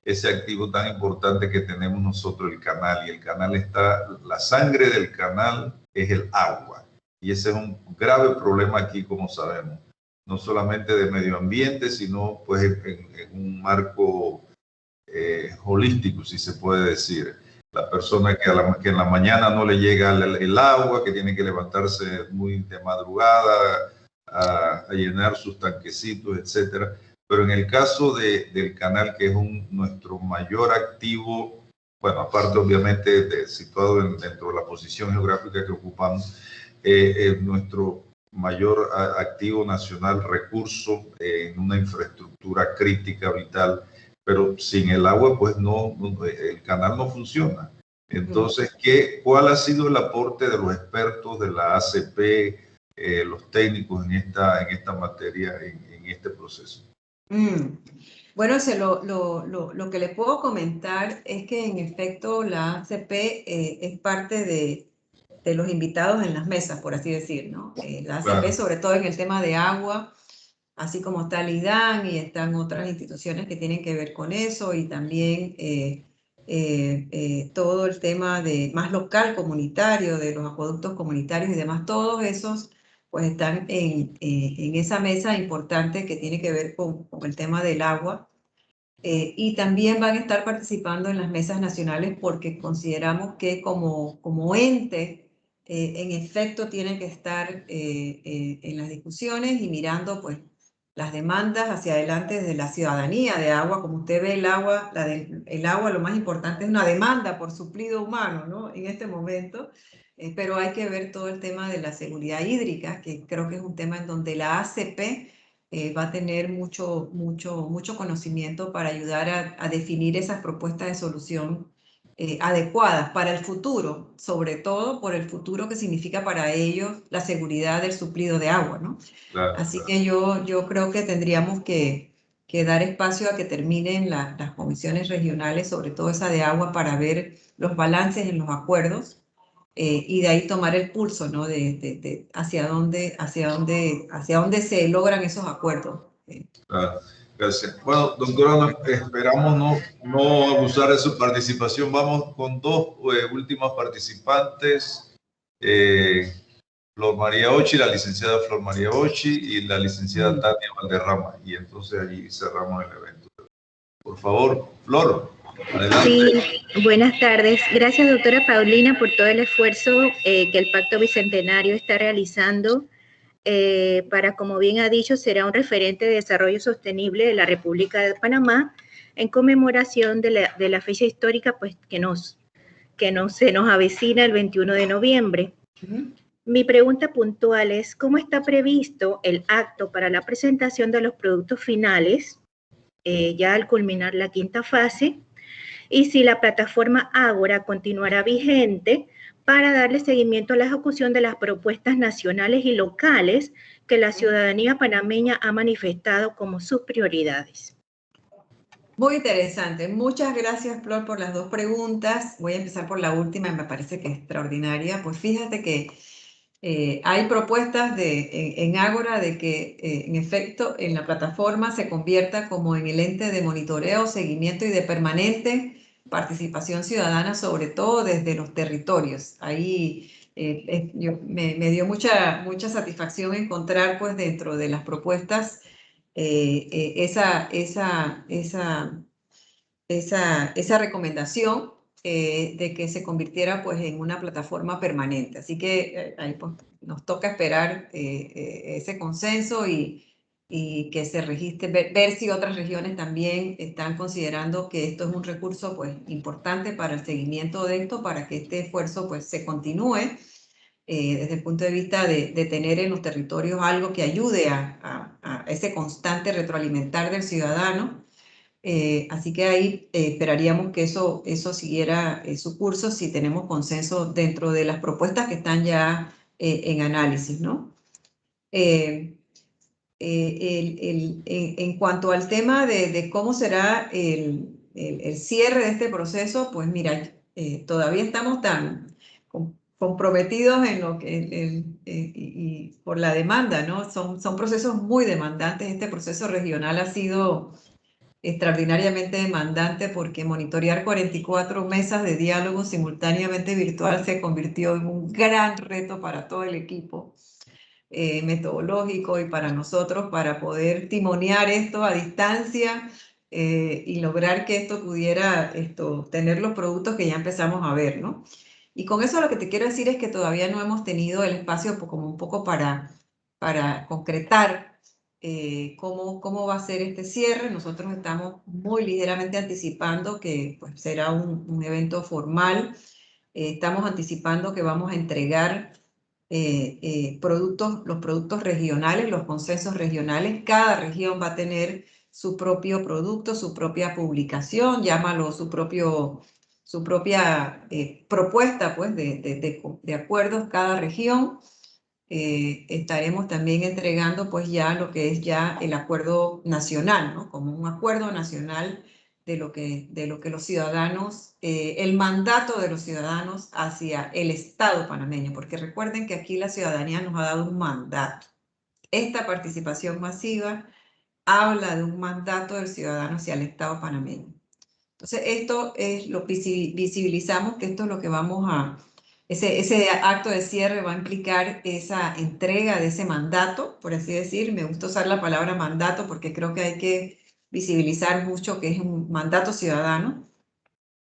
ese activo tan importante que tenemos nosotros, el canal. Y el canal está, la sangre del canal es el agua. Y ese es un grave problema aquí, como sabemos. No solamente de medio ambiente, sino pues en un marco holístico, si se puede decir. La persona que en la mañana no le llega el agua, que tiene que levantarse muy de madrugada a llenar sus tanquecitos, etcétera. Pero en el caso del canal, que es nuestro mayor activo, bueno, aparte obviamente situado dentro de la posición geográfica que ocupamos, nuestro mayor activo nacional, recurso en una infraestructura crítica, vital, pero sin el agua, pues no, el canal no funciona. Entonces, ¿cuál ha sido el aporte de los expertos de la ACP, los técnicos en esta materia, en este proceso? Bueno, lo que le puedo comentar es que en efecto la ACP es parte de los invitados en las mesas, por así decir, ¿no? La ACP, claro, sobre todo en el tema de agua, así como está el IDAN y están otras instituciones que tienen que ver con eso, y también todo el tema de más local, comunitario, de los acueductos comunitarios y demás, todos esos pues están en esa mesa importante que tiene que ver con el tema del agua. Y también van a estar participando en las mesas nacionales porque consideramos que como ente, en efecto, tienen que estar en las discusiones y mirando pues las demandas hacia adelante desde la ciudadanía de agua. Como usted ve, el agua, lo más importante es una demanda por suplido humano, ¿no? En este momento. Pero hay que ver todo el tema de la seguridad hídrica, que creo que es un tema en donde la ACP va a tener mucho conocimiento para ayudar a definir esas propuestas de solución adecuadas para el futuro, sobre todo por el futuro que significa para ellos la seguridad del suplido de agua, ¿no? Claro, así claro. Que yo creo que tendríamos que dar espacio a que terminen las comisiones regionales, sobre todo esa de agua, para ver los balances en los acuerdos. Y de ahí tomar el pulso, ¿no? De hacia dónde se logran esos acuerdos. Claro, gracias. Bueno, doctora, esperamos no abusar de su participación. Vamos con dos últimas participantes. Flor María Ochi, la licenciada Flor María Ochi y la licenciada Tania Valderrama. Y entonces allí cerramos el evento. Por favor, Flor. Adelante. Sí, buenas tardes. Gracias, doctora Paulina, por todo el esfuerzo que el Pacto Bicentenario está realizando para, como bien ha dicho, será un referente de desarrollo sostenible de la República de Panamá en conmemoración de la fecha histórica pues, se nos avecina el 21 de noviembre. Mi pregunta puntual es, ¿cómo está previsto el acto para la presentación de los productos finales, ya al culminar la quinta fase? Y si la plataforma Ágora continuará vigente para darle seguimiento a la ejecución de las propuestas nacionales y locales que la ciudadanía panameña ha manifestado como sus prioridades. Muy interesante. Muchas gracias, Flor, por las dos preguntas. Voy a empezar por la última, me parece que es extraordinaria. Pues fíjate que hay propuestas en Ágora de que, en efecto, en la plataforma se convierta como en el ente de monitoreo, seguimiento y de permanente participación ciudadana, sobre todo desde los territorios. Ahí me dio mucha satisfacción encontrar, pues, dentro de las propuestas esa recomendación de que se convirtiera, pues, en una plataforma permanente. Así que ahí, pues, nos toca esperar ese consenso y que se registre, ver si otras regiones también están considerando que esto es un recurso, pues, importante para el seguimiento de esto, para que este esfuerzo, pues, se continúe desde el punto de vista de tener en los territorios algo que ayude a ese constante retroalimentar del ciudadano. Así que ahí esperaríamos que eso siguiera su curso si tenemos consenso dentro de las propuestas que están ya en análisis, ¿no? En cuanto al tema de cómo será el cierre de este proceso, pues mira, todavía estamos tan comprometidos en lo que, y por la demanda, ¿no? Son procesos muy demandantes. Este proceso regional ha sido extraordinariamente demandante porque monitorear 44 mesas de diálogo simultáneamente virtual se convirtió en un gran reto para todo el equipo metodológico y para nosotros para poder timonear esto a distancia y lograr que esto pudiera tener los productos que ya empezamos a ver, ¿no? Y con eso lo que te quiero decir es que todavía no hemos tenido el espacio como un poco para concretar cómo va a ser este cierre. Nosotros estamos muy ligeramente anticipando que, pues, será un evento formal. Estamos anticipando que vamos a entregar los productos regionales, los consensos regionales. Cada región va a tener su propio producto, su propia publicación, llámalo su propia propuesta, pues, de acuerdos cada región. Estaremos también entregando, pues, ya lo que es ya el acuerdo nacional, ¿no? Como un acuerdo nacional de lo que los ciudadanos, el mandato de los ciudadanos hacia el Estado panameño, porque recuerden que aquí la ciudadanía nos ha dado un mandato. Esta participación masiva habla de un mandato del ciudadano hacia el Estado panameño. Entonces, esto es lo visibilizamos, que esto es lo que vamos a... Ese acto de cierre va a implicar esa entrega de ese mandato, por así decir. Me gusta usar la palabra mandato porque creo que hay que visibilizar mucho que es un mandato ciudadano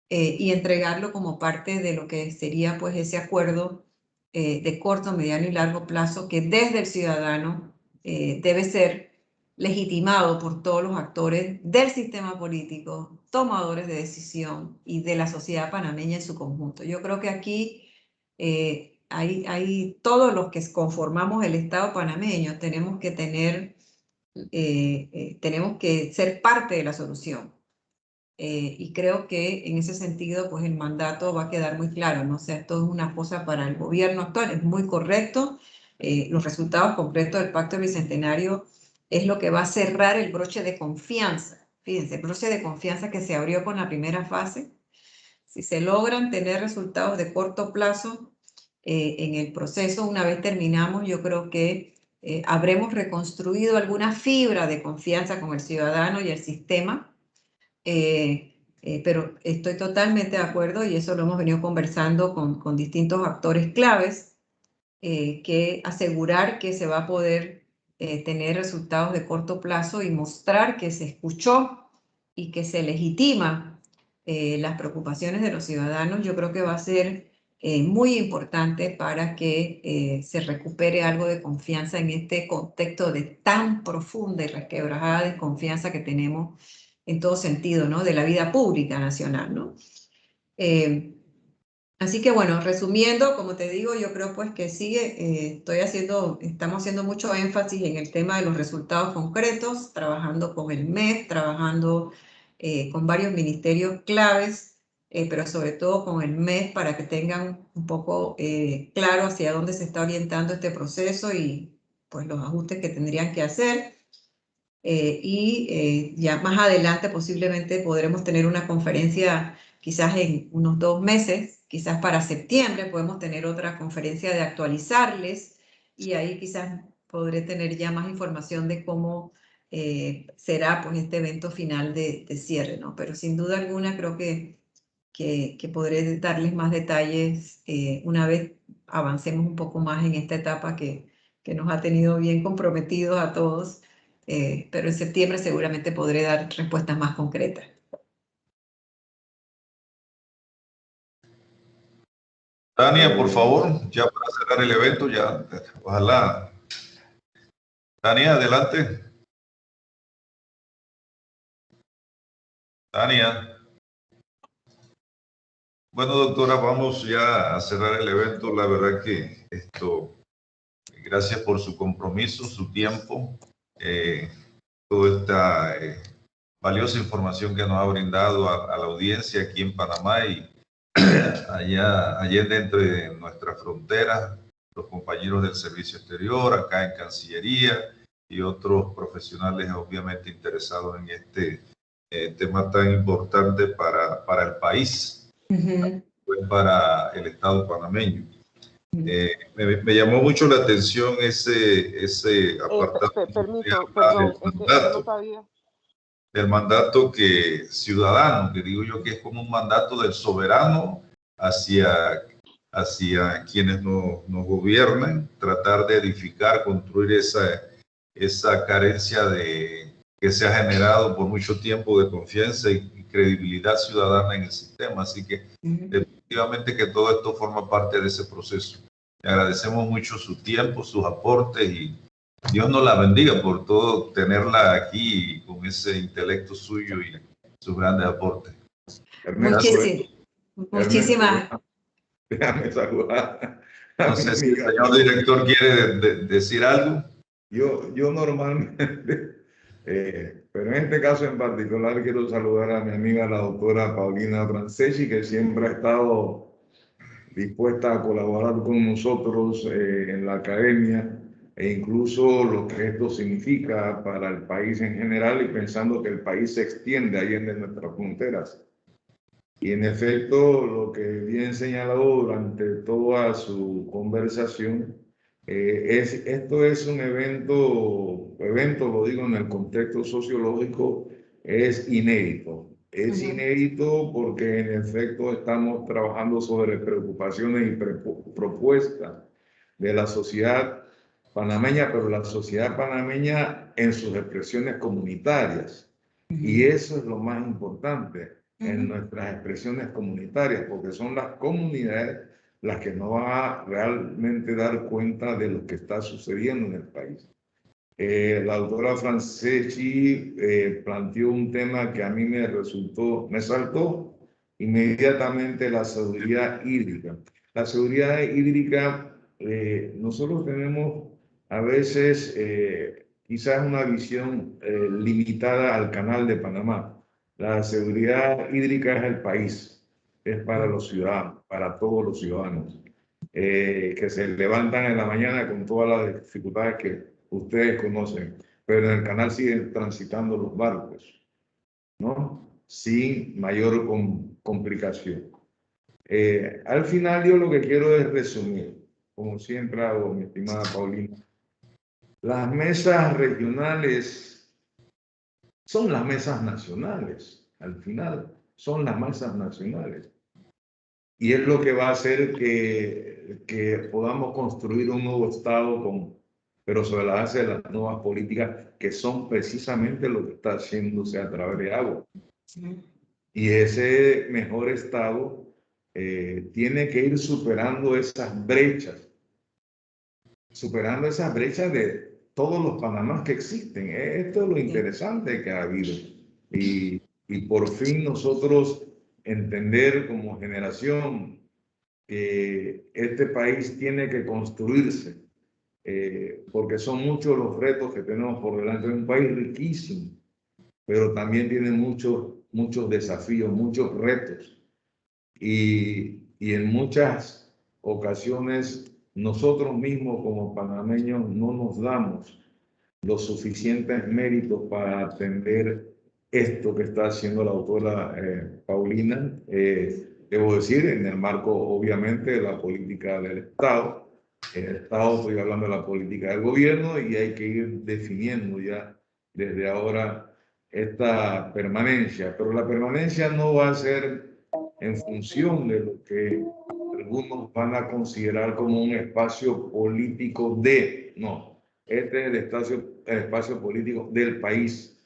y entregarlo como parte de lo que sería, pues, ese acuerdo de corto, mediano y largo plazo que desde el ciudadano debe ser legitimado por todos los actores del sistema político, tomadores de decisión y de la sociedad panameña en su conjunto. Yo creo que aquí hay todos los que conformamos el Estado panameño tenemos que tenemos que ser parte de la solución. Y creo que en ese sentido, pues, el mandato va a quedar muy claro, ¿no? O sea, esto es una cosa para el gobierno actual, es muy correcto. Los resultados concretos del Pacto Bicentenario es lo que va a cerrar el broche de confianza. Fíjense, el broche de confianza que se abrió con la primera fase. Si se logran tener resultados de corto plazo en el proceso, una vez terminamos, yo creo que habremos reconstruido alguna fibra de confianza con el ciudadano y el sistema. Pero estoy totalmente de acuerdo y eso lo hemos venido conversando con distintos actores claves, que asegurar que se va a poder tener resultados de corto plazo y mostrar que se escuchó y que se legitima las preocupaciones de los ciudadanos, yo creo que va a ser muy importante para que se recupere algo de confianza en este contexto de tan profunda y resquebrajada desconfianza que tenemos en todo sentido, ¿no? De la vida pública nacional, ¿no? Así que, bueno, resumiendo, como te digo, yo creo, pues, que sigue, estamos haciendo mucho énfasis en el tema de los resultados concretos, trabajando con el MEF, trabajando con varios ministerios claves, pero sobre todo con el MEF para que tengan un poco claro hacia dónde se está orientando este proceso y, pues, los ajustes que tendrían que hacer. Ya más adelante posiblemente podremos tener una conferencia quizás en unos 2 meses, quizás para septiembre podemos tener otra conferencia de actualizarles y ahí quizás podré tener ya más información de cómo será pues este evento final de cierre, ¿no? Pero sin duda alguna creo que podré darles más detalles una vez avancemos un poco más en esta etapa que nos ha tenido bien comprometidos a todos, pero en septiembre seguramente podré dar respuestas más concretas. Tania, por favor, ya para cerrar el evento, ya, ojalá. Tania, adelante. Tania. Bueno, doctora, vamos ya a cerrar el evento. La verdad que gracias por su compromiso, su tiempo, toda esta valiosa información que nos ha brindado a la audiencia aquí en Panamá y allá dentro de nuestras fronteras, los compañeros del Servicio Exterior, acá en Cancillería y otros profesionales obviamente interesados en este tema tan importante para el país, para el Estado panameño. Me llamó mucho la atención ese apartado permiso, perdón, es que yo no sabía. Del mandato ciudadano, que digo yo que es como un mandato del soberano hacia quienes nos gobiernan, tratar de edificar, construir esa carencia que se ha generado por mucho tiempo de confianza y credibilidad ciudadana en el sistema. Así que definitivamente que todo esto forma parte de ese proceso. Le agradecemos mucho su tiempo, sus aportes y Dios nos la bendiga por todo tenerla aquí con ese intelecto suyo y sus grandes aportes. Muchísimas. Déjame saludar. No sé si el señor director quiere decir algo. Yo normalmente, pero en este caso en particular quiero saludar a mi amiga la doctora Paulina Franceschi, que siempre ha estado dispuesta a colaborar con nosotros en la academia e incluso lo que esto significa para el país en general y pensando que el país se extiende allende nuestras fronteras. Y en efecto, lo que bien señalado durante toda su conversación, esto es un evento, lo digo en el contexto sociológico, es inédito. Es inédito porque en efecto estamos trabajando sobre preocupaciones y propuestas de la sociedad panameña, pero la sociedad panameña en sus expresiones comunitarias. Y eso es lo más importante en nuestras expresiones comunitarias, porque son las comunidades las que nos van a realmente dar cuenta de lo que está sucediendo en el país. La doctora Franceschi planteó un tema que a mí me saltó inmediatamente: la seguridad hídrica. La seguridad hídrica, nosotros tenemos a veces quizás una visión limitada al Canal de Panamá. La seguridad hídrica es el país, es para los ciudadanos, para todos los ciudadanos, que se levantan en la mañana con todas las dificultades que ustedes conocen, pero en el canal siguen transitando los barcos, ¿no? Sin mayor complicación. Al final yo lo que quiero es resumir, como siempre hago, mi estimada Paulina. Las mesas regionales son las mesas nacionales, al final son las mesas nacionales. Y es lo que va a hacer que podamos construir un nuevo Estado, pero sobre la base de las nuevas políticas, que son precisamente lo que está haciéndose a través de agua. Y ese mejor Estado tiene que ir superando esas brechas de todos los Panamás que existen. Esto es lo interesante que ha habido. Y por fin nosotros entender como generación que este país tiene que construirse, porque son muchos los retos que tenemos por delante. Es un país riquísimo, pero también tiene muchos desafíos, muchos retos. Y en muchas ocasiones nosotros mismos como panameños no nos damos los suficientes méritos para atender esto que está haciendo la doctora Paulina. Debo decir, en el marco, obviamente, de la política del Estado. El Estado, estoy hablando de la política del gobierno, y hay que ir definiendo ya desde ahora esta permanencia. Pero la permanencia no va a ser en función de lo que algunos van a considerar como un espacio político no. Este es el espacio político del país.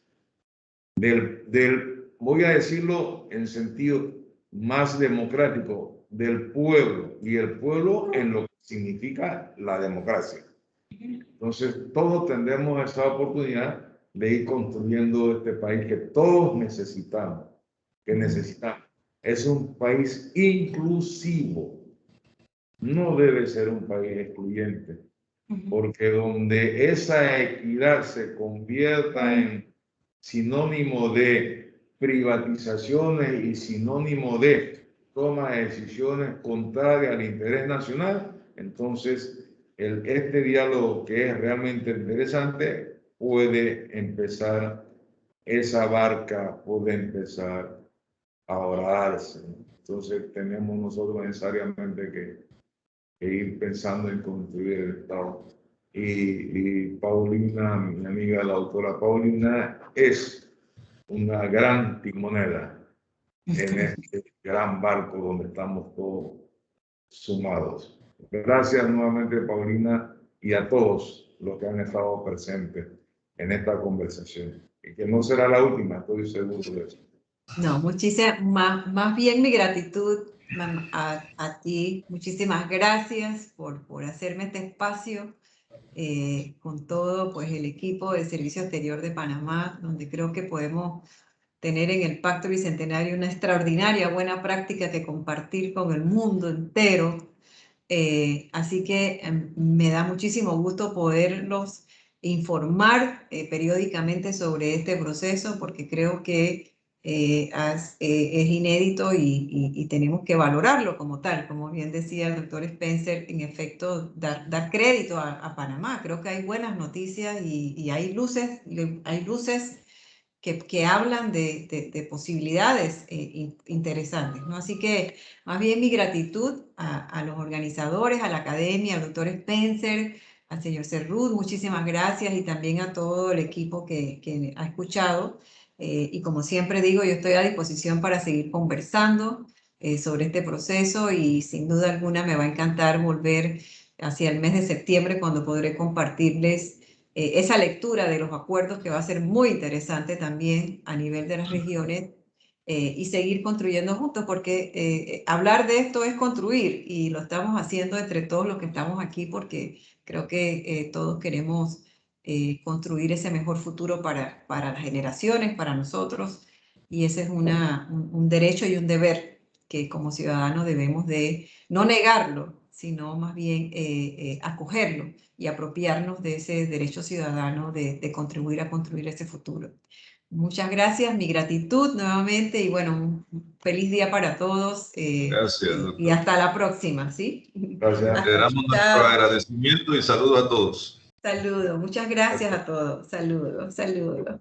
Voy a decirlo en sentido más democrático, del pueblo, y el pueblo en lo que significa la democracia. Entonces, todos tendremos esa oportunidad de ir construyendo este país que todos necesitamos, Es un país inclusivo, no debe ser un país excluyente, porque donde esa equidad se convierta en sinónimo de privatizaciones y sinónimo de toma de decisiones contrarias al interés nacional, entonces este diálogo, que es realmente interesante, puede empezar, esa barca puede empezar a orarse. Entonces tenemos nosotros necesariamente que ir pensando en construir el Estado. Y Paulina, mi amiga la doctora Paulina, es una gran timonera en este gran barco donde estamos todos sumados. Gracias nuevamente, Paulina, y a todos los que han estado presentes en esta conversación. Y que no será la última, estoy seguro de eso. No, más bien mi gratitud a ti. Muchísimas gracias por hacerme este espacio con todo pues, el equipo del Servicio Exterior de Panamá, donde creo que podemos tener en el Pacto Bicentenario una extraordinaria buena práctica que compartir con el mundo entero. Así que me da muchísimo gusto poderlos informar periódicamente sobre este proceso, porque creo que es inédito y tenemos que valorarlo como tal. Como bien decía el doctor Spencer, en efecto, dar crédito a Panamá. Creo que hay buenas noticias y hay luces que hablan de posibilidades interesantes, ¿no? Así que más bien mi gratitud a los organizadores, a la academia, al doctor Spencer, al señor Cerrut, muchísimas gracias, y también a todo el equipo que ha escuchado. Y como siempre digo, yo estoy a disposición para seguir conversando sobre este proceso, y sin duda alguna me va a encantar volver hacia el mes de septiembre, cuando podré compartirles esa lectura de los acuerdos, que va a ser muy interesante también a nivel de las regiones, y seguir construyendo juntos, porque hablar de esto es construir, y lo estamos haciendo entre todos los que estamos aquí, porque creo que todos queremos construir ese mejor futuro para las generaciones, para nosotros, y ese es un derecho y un deber que como ciudadanos debemos de no negarlo, sino más bien acogerlo y apropiarnos de ese derecho ciudadano de contribuir a construir ese futuro. Muchas gracias, mi gratitud nuevamente, y bueno, un feliz día para todos. Gracias, doctor. Y hasta la próxima, ¿sí? Gracias. Le damos nuestro agradecimiento y saludo a todos. Saludos, muchas gracias a todos. Saludos, saludos.